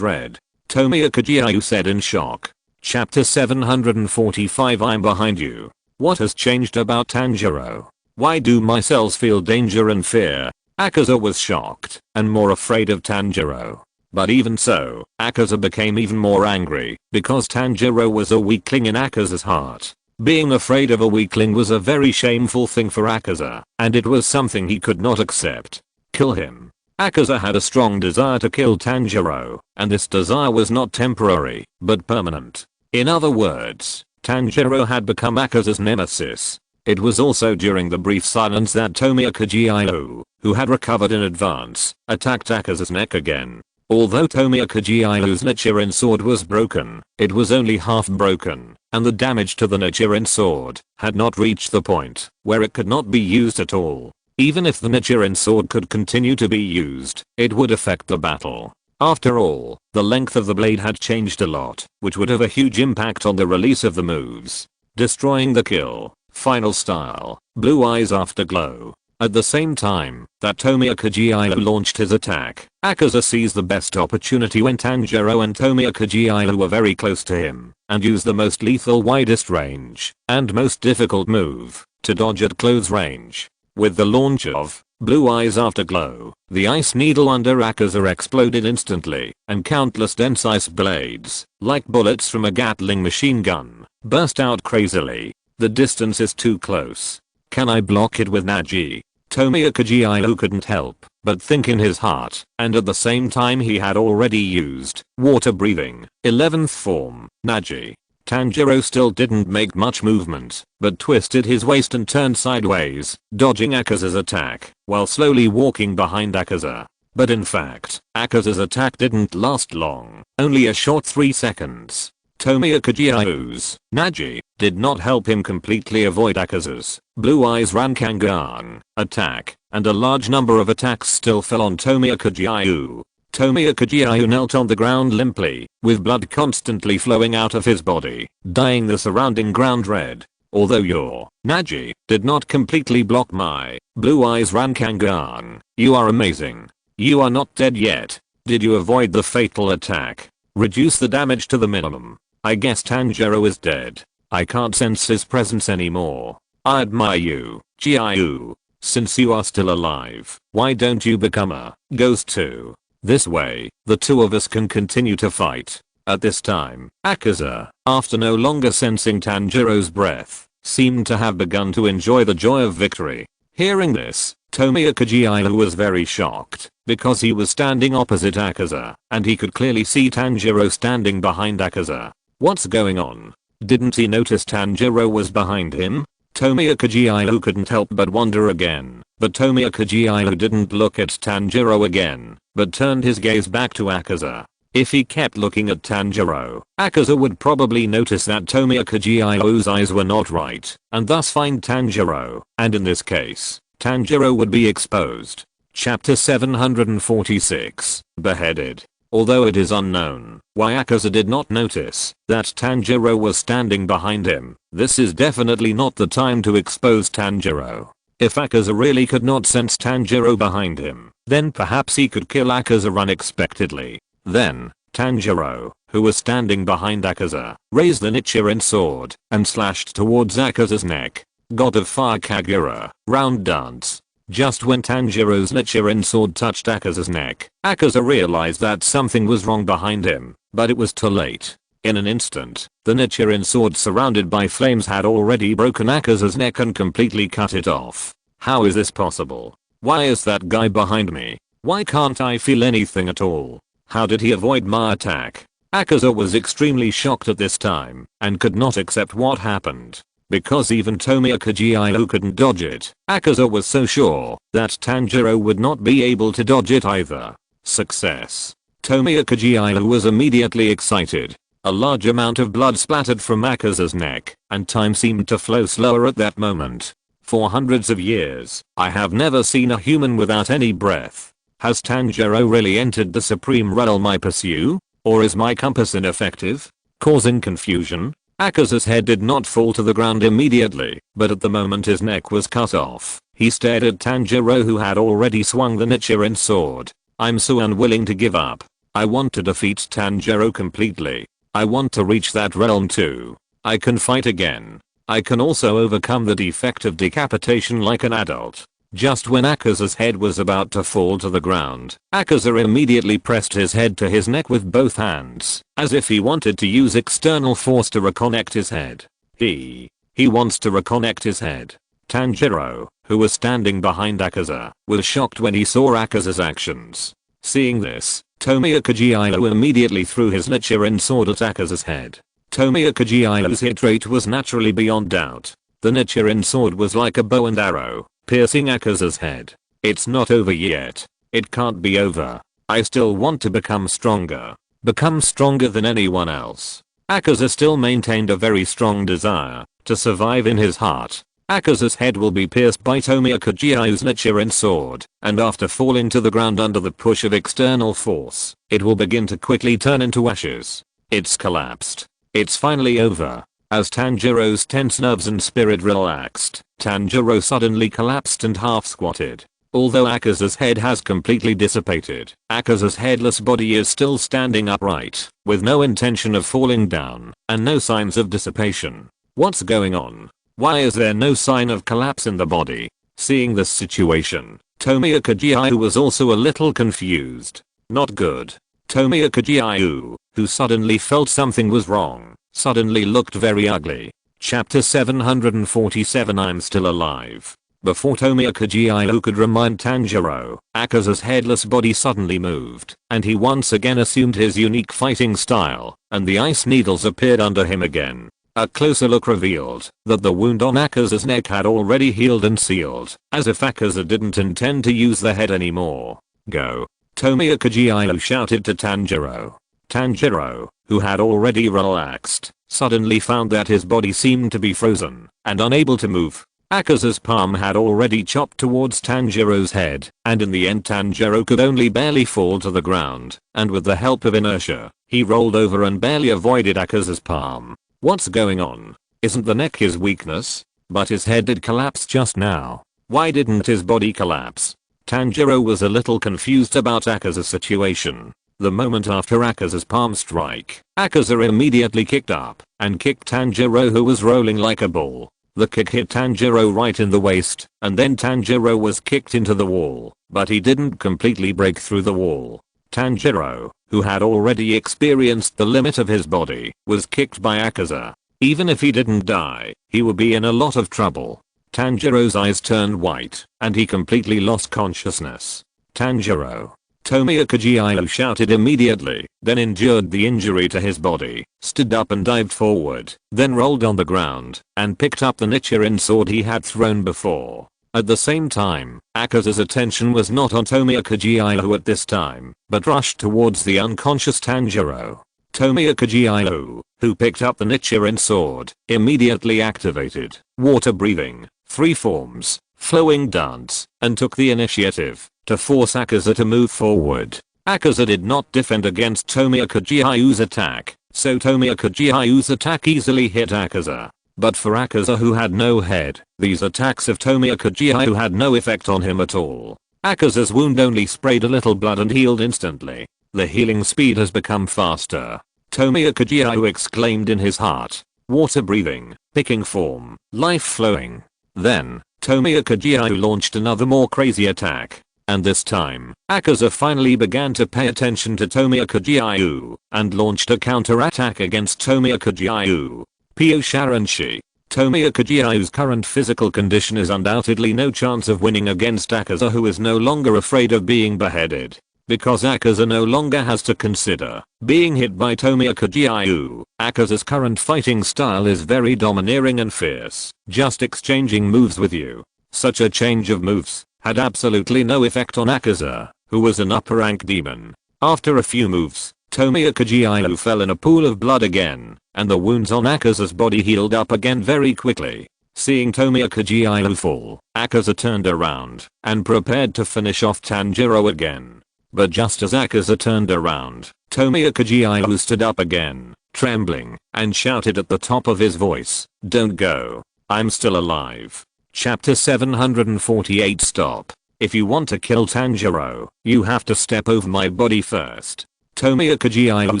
Speaker 1: red. Tomioka Giyu said in shock. Chapter 745 I'm behind you. What has changed about Tanjiro? Why do my cells feel danger and fear? Akaza was shocked and more afraid of Tanjiro. But even so, Akaza became even more angry because Tanjiro was a weakling in Akaza's heart. Being afraid of a weakling was a very shameful thing for Akaza, and it was something he could not accept. Kill him. Akaza had a strong desire to kill Tanjiro, and this desire was not temporary, but permanent. In other words, Tanjiro had become Akaza's nemesis. It was also during the brief silence that Tomioka Giyu, who had recovered in advance, attacked Akaza's neck again. Although Tomioka Giyu's Nichiren sword was broken, it was only half broken, and the damage to the Nichiren sword had not reached the point where it could not be used at all. Even if the Nichiren sword could continue to be used, it would affect the battle. After all, the length of the blade had changed a lot, which would have a huge impact on the release of the moves. Destroying the kill. Final style. Blue eyes afterglow. At the same time that Tomioka Giyu launched his attack, Akaza seized the best opportunity when Tanjiro and Tomioka Giyu were very close to him, and used the most lethal widest range, and most difficult move, to dodge at close range. With the launch of Blue Eyes Afterglow, the ice needle under Akaza exploded instantly, and countless dense ice blades, like bullets from a Gatling machine gun, burst out crazily. The distance is too close. Can I block it with Naji? Tomioka Giyu couldn't help but think in his heart, and at the same time he had already used water breathing, 11th form, Naji. Tanjiro still didn't make much movement, but twisted his waist and turned sideways, dodging Akaza's attack, while slowly walking behind Akaza. But in fact, Akaza's attack didn't last long, only a short 3 seconds. Tomioka Giyu's Naji did not help him completely avoid Akaza's Blue Eyes Rankangan attack, and a large number of attacks still fell on Tomioka Giyu. Tomioka Giyu knelt on the ground limply, with blood constantly flowing out of his body, dyeing the surrounding ground red. Although your Naji did not completely block my Blue Eyes Rankangan, you are amazing. You are not dead yet. Did you avoid the fatal attack? Reduce the damage to the minimum. I guess Tanjiro is dead. I can't sense his presence anymore. I admire you, Giyu. Since you are still alive, why don't you become a ghost too? This way, the two of us can continue to fight. At this time, Akaza, after no longer sensing Tanjiro's breath, seemed to have begun to enjoy the joy of victory. Hearing this, Tomioka Giyu was very shocked, because he was standing opposite Akaza, and he could clearly see Tanjiro standing behind Akaza. What's going on? Didn't he notice Tanjiro was behind him? Tomioka Giyu couldn't help but wonder again, but Tomioka Giyu didn't look at Tanjiro again, but turned his gaze back to Akaza. If he kept looking at Tanjiro, Akaza would probably notice that Tomioka Giyu's eyes were not right, and thus find Tanjiro, and in this case, Tanjiro would be exposed. Chapter 746, Beheaded. although it is unknown why Akaza did not notice that Tanjiro was standing behind him. This is definitely not the time to expose Tanjiro. If Akaza really could not sense Tanjiro behind him, then perhaps he could kill Akaza unexpectedly. Then, Tanjiro, who was standing behind Akaza, raised the Nichiren sword and slashed towards Akaza's neck. God of Fire Kagura, round dance. Just when Tanjiro's Nichiren sword touched Akaza's neck, Akaza realized that something was wrong behind him, but it was too late. In an instant, the Nichiren sword surrounded by flames had already broken Akaza's neck and completely cut it off. How is this possible? Why is that guy behind me? Why can't I feel anything at all? How did he avoid my attack? Akaza was extremely shocked at this time and could not accept what happened. Because even Tomioka Giyu couldn't dodge it, Akaza was so sure that Tanjiro would not be able to dodge it either. Success. Tomioka Giyu was immediately excited. A large amount of blood splattered from Akaza's neck, and time seemed to flow slower at that moment. For hundreds of years, I have never seen a human without any breath. Has Tanjiro really entered the supreme realm I pursue? Or is my compass ineffective? Causing confusion? Akaza's head did not fall to the ground immediately, but at the moment his neck was cut off, he stared at Tanjiro who had already swung the Nichiren sword. I'm so unwilling to give up. I want to defeat Tanjiro completely. I want to reach that realm too. I can fight again. I can also overcome the defect of decapitation like an adult. Just when Akaza's head was about to fall to the ground, Akaza immediately pressed his head to his neck with both hands, as if he wanted to use external force to reconnect his head. He wants to reconnect his head. Tanjiro, who was standing behind Akaza, was shocked when he saw Akaza's actions. Seeing this, Tomioka Giyu immediately threw his Nichiren sword at Akaza's head. Tomioka Giyu's hit rate was naturally beyond doubt. The Nichiren sword was like a bow and arrow, piercing Akaza's head. It's not over yet. It can't be over. I still want to become stronger. Become stronger than anyone else. Akaza still maintained a very strong desire to survive in his heart. Akaza's head will be pierced by Tomioka Giyu's Nichiren sword, and after falling to the ground under the push of external force, it will begin to quickly turn into ashes. It's collapsed. It's finally over. As Tanjiro's tense nerves and spirit relaxed, Tanjiro suddenly collapsed and half squatted. Although Akaza's head has completely dissipated, Akaza's headless body is still standing upright, with no intention of falling down, and no signs of dissipation. What's going on? Why is there no sign of collapse in the body? Seeing this situation, Tomioka Giyu was also a little confused. Not good. Tomioka Giyu, who suddenly felt something was wrong, suddenly looked very ugly. Chapter 747 I'm still alive. Before Tomioka Giyu could remind Tanjiro, Akaza's headless body suddenly moved, and he once again assumed his unique fighting style, and the ice needles appeared under him again. A closer look revealed that the wound on Akaza's neck had already healed and sealed, as if Akaza didn't intend to use the head anymore. Go. Tomioka Giyu shouted to Tanjiro. Tanjiro, who had already relaxed, suddenly found that his body seemed to be frozen and unable to move. Akaza's palm had already chopped towards Tanjiro's head, and in the end Tanjiro could only barely fall to the ground, and with the help of inertia, he rolled over and barely avoided Akaza's palm. What's going on? Isn't the neck his weakness? But his head did collapse just now. Why didn't his body collapse? Tanjiro was a little confused about Akaza's situation. The moment after Akaza's palm strike, Akaza immediately kicked up and kicked Tanjiro who was rolling like a ball. The kick hit Tanjiro right in the waist, and then Tanjiro was kicked into the wall, but he didn't completely break through the wall. Tanjiro, who had already experienced the limit of his body, was kicked by Akaza. Even if he didn't die, he would be in a lot of trouble. Tanjiro's eyes turned white, and he completely lost consciousness. Tanjiro. Tomioka Giyu shouted immediately, then endured the injury to his body, stood up and dived forward, then rolled on the ground, and picked up the Nichiren sword he had thrown before. At the same time, Akaza's attention was not on Tomioka Giyu at this time, but rushed towards the unconscious Tanjiro. Tomioka Giyu, who picked up the Nichiren sword, immediately activated water breathing, three forms, flowing dance, and took the initiative to force Akaza to move forward. Akaza did not defend against Tomioka Giyu's attack, so Tomioka Giyu's attack easily hit Akaza. But for Akaza, who had no head, these attacks of Tomioka Giyu had no effect on him at all. Akaza's wound only sprayed a little blood and healed instantly. The healing speed has become faster. Tomioka Giyu exclaimed in his heart. Water breathing, picking form, life flowing. Then, Tomioka Giyu launched another more crazy attack. And this time, Akaza finally began to pay attention to Tomioka Giyu, and launched a counter-attack against Tomioka Giyu. Pio Sharanshi. Tomioka Giyu's current physical condition is undoubtedly no chance of winning against Akaza, who is no longer afraid of being beheaded. Because Akaza no longer has to consider being hit by Tomioka Giyu. Akaza's current fighting style is very domineering and fierce, just exchanging moves with you. Such a change of moves had absolutely no effect on Akaza, who was an upper rank demon. After a few moves, Tomioka Giyu fell in a pool of blood again, and the wounds on Akaza's body healed up again very quickly. Seeing Tomioka Giyu fall, Akaza turned around and prepared to finish off Tanjiro again. But just as Akaza turned around, Tomioka Giyu stood up again, trembling, and shouted at the top of his voice, "Don't go. I'm still alive." Chapter 748. Stop. If you want to kill Tanjiro, you have to step over my body first. Tomioka Giyu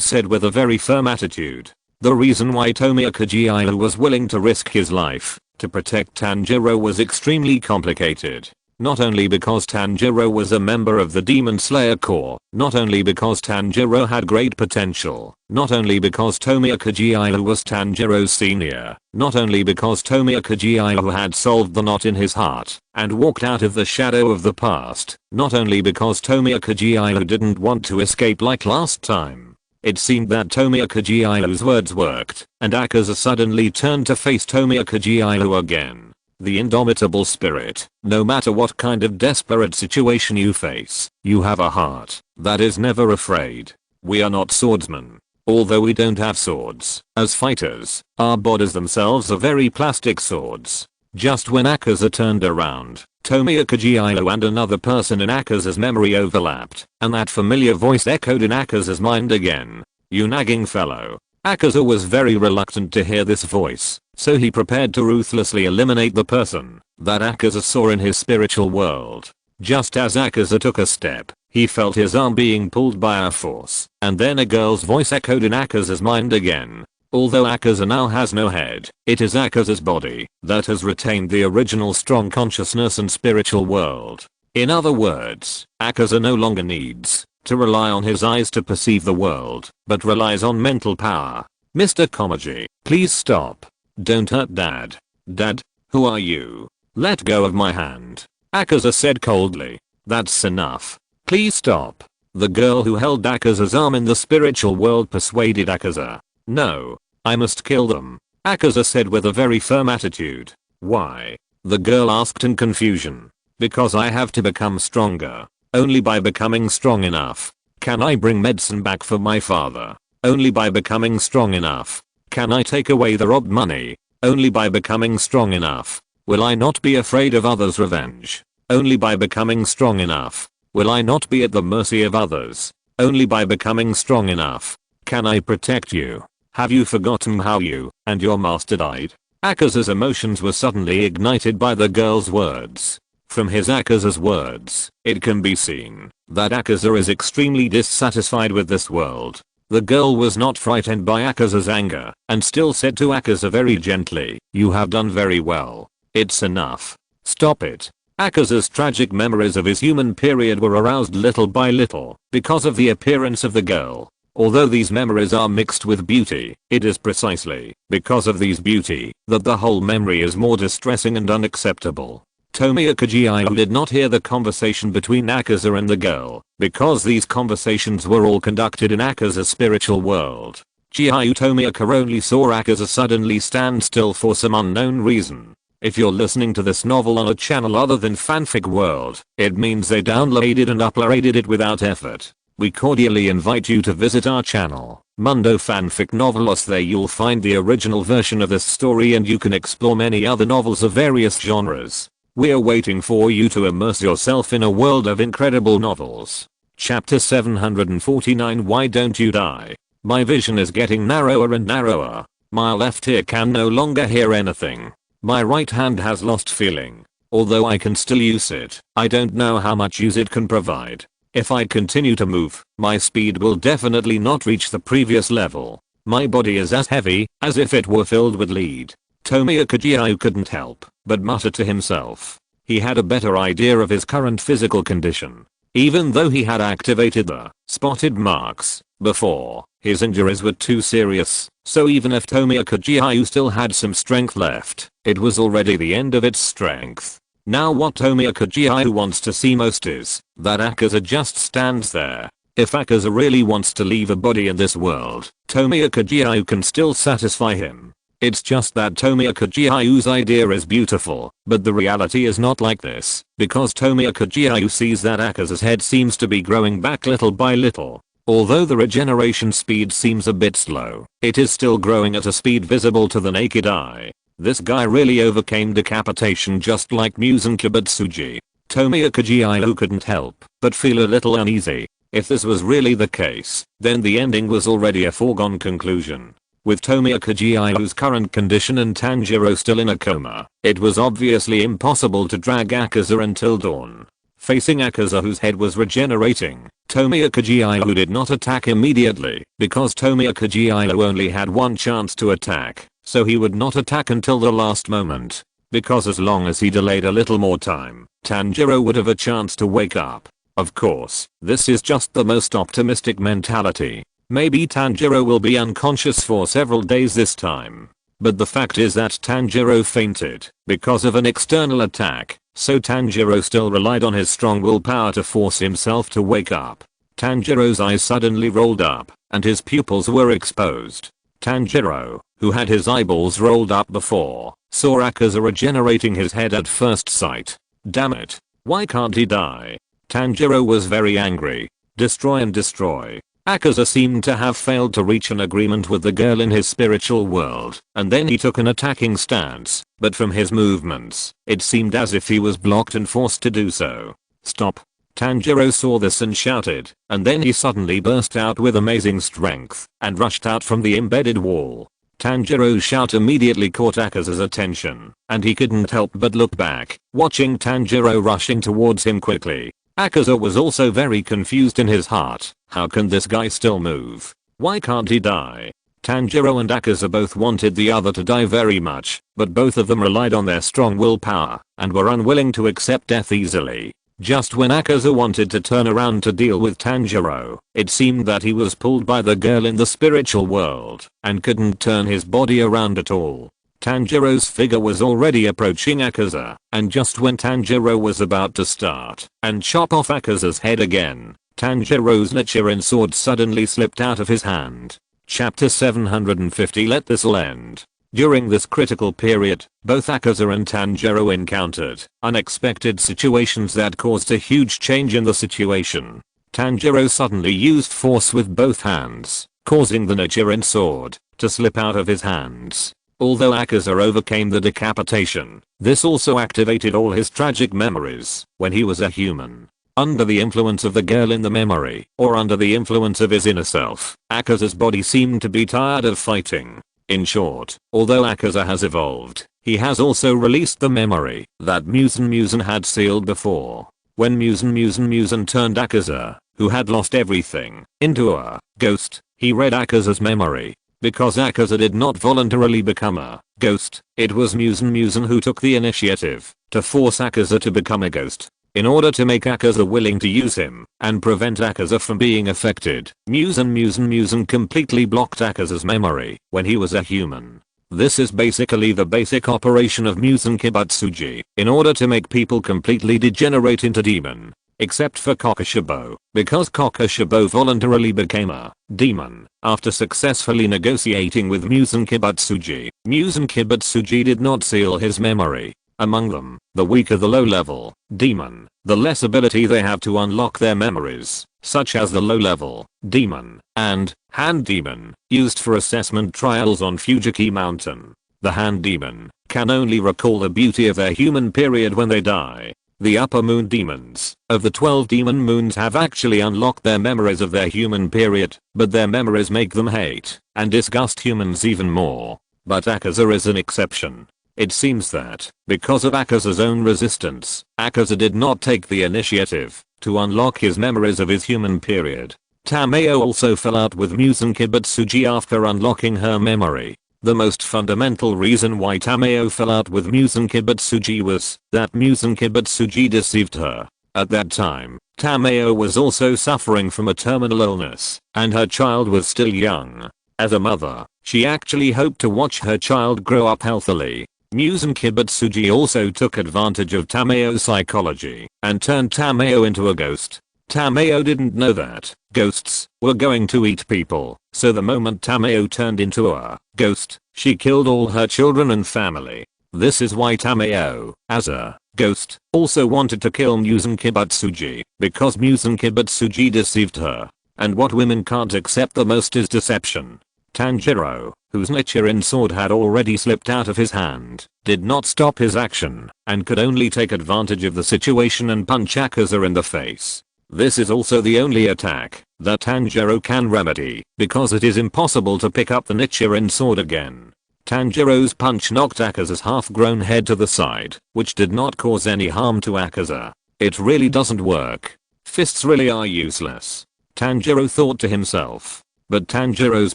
Speaker 1: said with a very firm attitude. The reason why Tomioka Giyu was willing to risk his life to protect Tanjiro was extremely complicated. Not only because Tanjiro was a member of the Demon Slayer Corps, not only because Tanjiro had great potential, not only because Tomioka Giyu was Tanjiro's senior, not only because Tomioka Giyu had solved the knot in his heart and walked out of the shadow of the past, not only because Tomioka Giyu didn't want to escape like last time. It seemed that Tomioka Giyu's words worked, and Akaza suddenly turned to face Tomioka Giyu again. The indomitable spirit. No matter what kind of desperate situation you face, you have a heart that is never afraid. We are not swordsmen. Although we don't have swords, as fighters, our bodies themselves are very plastic swords. Just when Akaza turned around, Tomioka Giyu and another person in Akaza's memory overlapped, and that familiar voice echoed in Akaza's mind again. "You nagging fellow." Akaza was very reluctant to hear this voice, so he prepared to ruthlessly eliminate the person that Akaza saw in his spiritual world. Just as Akaza took a step, he felt his arm being pulled by a force, and then a girl's voice echoed in Akaza's mind again. Although Akaza now has no head, it is Akaza's body that has retained the original strong consciousness and spiritual world. In other words, Akaza no longer needs to rely on his eyes to perceive the world, but relies on mental power. "Mr. Komaji, please stop. Don't hurt Dad." "Dad? Who are you? Let go of my hand," Akaza said coldly. "That's enough. Please stop." The girl who held Akaza's arm in the spiritual world persuaded Akaza. "No, I must kill them," Akaza said with a very firm attitude. "Why?" the girl asked in confusion. "Because I have to become stronger. Only by becoming strong enough can I bring medicine back for my father. Only by becoming strong enough can I take away the robbed money. Only by becoming strong enough will I not be afraid of others' revenge. Only by becoming strong enough will I not be at the mercy of others. Only by becoming strong enough can I protect you. Have you forgotten how you and your master died?" Akaza's emotions were suddenly ignited by the girl's words. From Akaza's words, it can be seen that Akaza is extremely dissatisfied with this world. The girl was not frightened by Akaza's anger, and still said to Akaza very gently, "You have done very well. It's enough. Stop it." Akaza's tragic memories of his human period were aroused little by little because of the appearance of the girl. Although these memories are mixed with beauty, it is precisely because of these beauty that the whole memory is more distressing and unacceptable. Tomioka Giyu did not hear the conversation between Akaza and the girl, because these conversations were all conducted in Akaza's spiritual world. Giyu Tomioka only saw Akaza suddenly stand still for some unknown reason. If you're listening to this novel on a channel other than Fanfic World, it means they downloaded and uploaded it without effort. We cordially invite you to visit our channel, Mundo Fanfic Novelos. There you'll find the original version of this story, and you can explore many other novels of various genres. We're waiting for you to immerse yourself in a world of incredible novels. Chapter 749 Why don't you die? My vision is getting narrower and narrower. My left ear can no longer hear anything. My right hand has lost feeling. Although I can still use it, I don't know how much use it can provide. If I continue to move, my speed will definitely not reach the previous level. My body is as heavy as if it were filled with lead. Tomioka Giyu couldn't help but mutter to himself. He had a better idea of his current physical condition. Even though he had activated the spotted marks before, his injuries were too serious, so even if Tomioka Giyu still had some strength left, it was already the end of its strength. Now what Tomioka Giyu wants to see most is that Akaza just stands there. If Akaza really wants to leave a body in this world, Tomioka Giyu can still satisfy him. It's just that Tomioka Giyu's idea is beautiful, but the reality is not like this, because Tomioka Giyu sees that Akaza's head seems to be growing back little by little. Although the regeneration speed seems a bit slow, it is still growing at a speed visible to the naked eye. This guy really overcame decapitation just like Musen Kibutsuji. Tomioka Giyu couldn't help but feel a little uneasy. If this was really the case, then the ending was already a foregone conclusion. With Tomioka Giyu's current condition and Tanjiro still in a coma, it was obviously impossible to drag Akaza until dawn. Facing Akaza whose head was regenerating, Tomioka Giyu did not attack immediately because Tomioka Giyu only had one chance to attack, so he would not attack until the last moment. Because as long as he delayed a little more time, Tanjiro would have a chance to wake up. Of course, this is just the most optimistic mentality. Maybe Tanjiro will be unconscious for several days this time. But the fact is that Tanjiro fainted because of an external attack, so Tanjiro still relied on his strong willpower to force himself to wake up. Tanjiro's eyes suddenly rolled up, and his pupils were exposed. Tanjiro, who had his eyeballs rolled up before, saw Akaza regenerating his head at first sight. Damn it. Why can't he die? Tanjiro was very angry. Destroy and destroy. Akaza seemed to have failed to reach an agreement with the girl in his spiritual world, and then he took an attacking stance, but from his movements, it seemed as if he was blocked and forced to do so. Stop. Tanjiro saw this and shouted, and then he suddenly burst out with amazing strength, and rushed out from the embedded wall. Tanjiro's shout immediately caught Akaza's attention, and he couldn't help but look back, watching Tanjiro rushing towards him quickly. Akaza was also very confused in his heart. How can this guy still move? Why can't he die? Tanjiro and Akaza both wanted the other to die very much, but both of them relied on their strong willpower, and were unwilling to accept death easily. Just when Akaza wanted to turn around to deal with Tanjiro, it seemed that he was pulled by the girl in the spiritual world, and couldn't turn his body around at all. Tanjiro's figure was already approaching Akaza, and just when Tanjiro was about to start and chop off Akaza's head again, Tanjiro's Nichiren sword suddenly slipped out of his hand. Chapter 750 Let this all end. During this critical period, both Akaza and Tanjiro encountered unexpected situations that caused a huge change in the situation. Tanjiro suddenly used force with both hands, causing the Nichiren sword to slip out of his hands. Although Akaza overcame the decapitation, this also activated all his tragic memories when he was a human. Under the influence of the girl in the memory, or under the influence of his inner self, Akaza's body seemed to be tired of fighting. In short, although Akaza has evolved, he has also released the memory that Musen had sealed before. When Musen turned Akaza, who had lost everything, into a ghost, he read Akaza's memory. Because Akaza did not voluntarily become a ghost, it was Musen who took the initiative to force Akaza to become a ghost. In order to make Akaza willing to use him and prevent Akaza from being affected, Musen completely blocked Akaza's memory when he was a human. This is basically the basic operation of Musen Kibutsuji in order to make people completely degenerate into demon. Except for Kokushibo, because Kokushibo voluntarily became a demon after successfully negotiating with Musen Kibutsuji. Musen Kibutsuji did not seal his memory. Among them, the weaker the low-level demon, the less ability they have to unlock their memories, such as the low-level demon and hand demon used for assessment trials on Fujiki Mountain. The hand demon can only recall the beauty of their human period when they die. The upper moon demons of the 12 demon moons have actually unlocked their memories of their human period, but their memories make them hate and disgust humans even more. But Akaza is an exception. It seems that, because of Akaza's own resistance, Akaza did not take the initiative to unlock his memories of his human period. Tameo also fell out with Muzan Kibutsuji after unlocking her memory. The most fundamental reason why Tameo fell out with Muzan Kibutsuji was that Muzan Kibutsuji deceived her. At that time, Tameo was also suffering from a terminal illness, and her child was still young. As a mother, she actually hoped to watch her child grow up healthily. Muzan Kibutsuji also took advantage of Tameo's psychology and turned Tameo into a ghost. Tameo didn't know that ghosts were going to eat people, so the moment Tameo turned into a ghost, she killed all her children and family. This is why Tameo, as a ghost, also wanted to kill Muzan Kibutsuji, because Muzan Kibutsuji deceived her. And what women can't accept the most is deception. Tanjiro, whose Nichiren sword had already slipped out of his hand, did not stop his action, and could only take advantage of the situation and punch Akaza in the face. This is also the only attack that Tanjiro can remedy, because it is impossible to pick up the Nichiren sword again. Tanjiro's punch knocked Akaza's half-grown head to the side, which did not cause any harm to Akaza. It really doesn't work. Fists really are useless, Tanjiro thought to himself. But Tanjiro's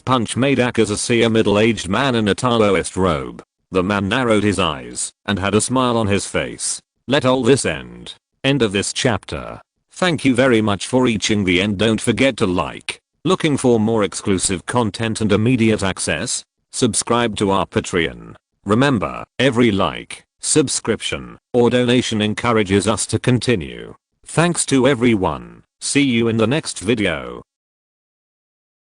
Speaker 1: punch made Akaza see a middle-aged man in a Taoist robe. The man narrowed his eyes and had a smile on his face. Let all this end. End of this chapter. Thank you very much for reaching the end. Don't forget to like. Looking for more exclusive content and immediate access? Subscribe to our Patreon. Remember, every like, subscription, or donation encourages us to continue. Thanks to everyone. See you in the next video.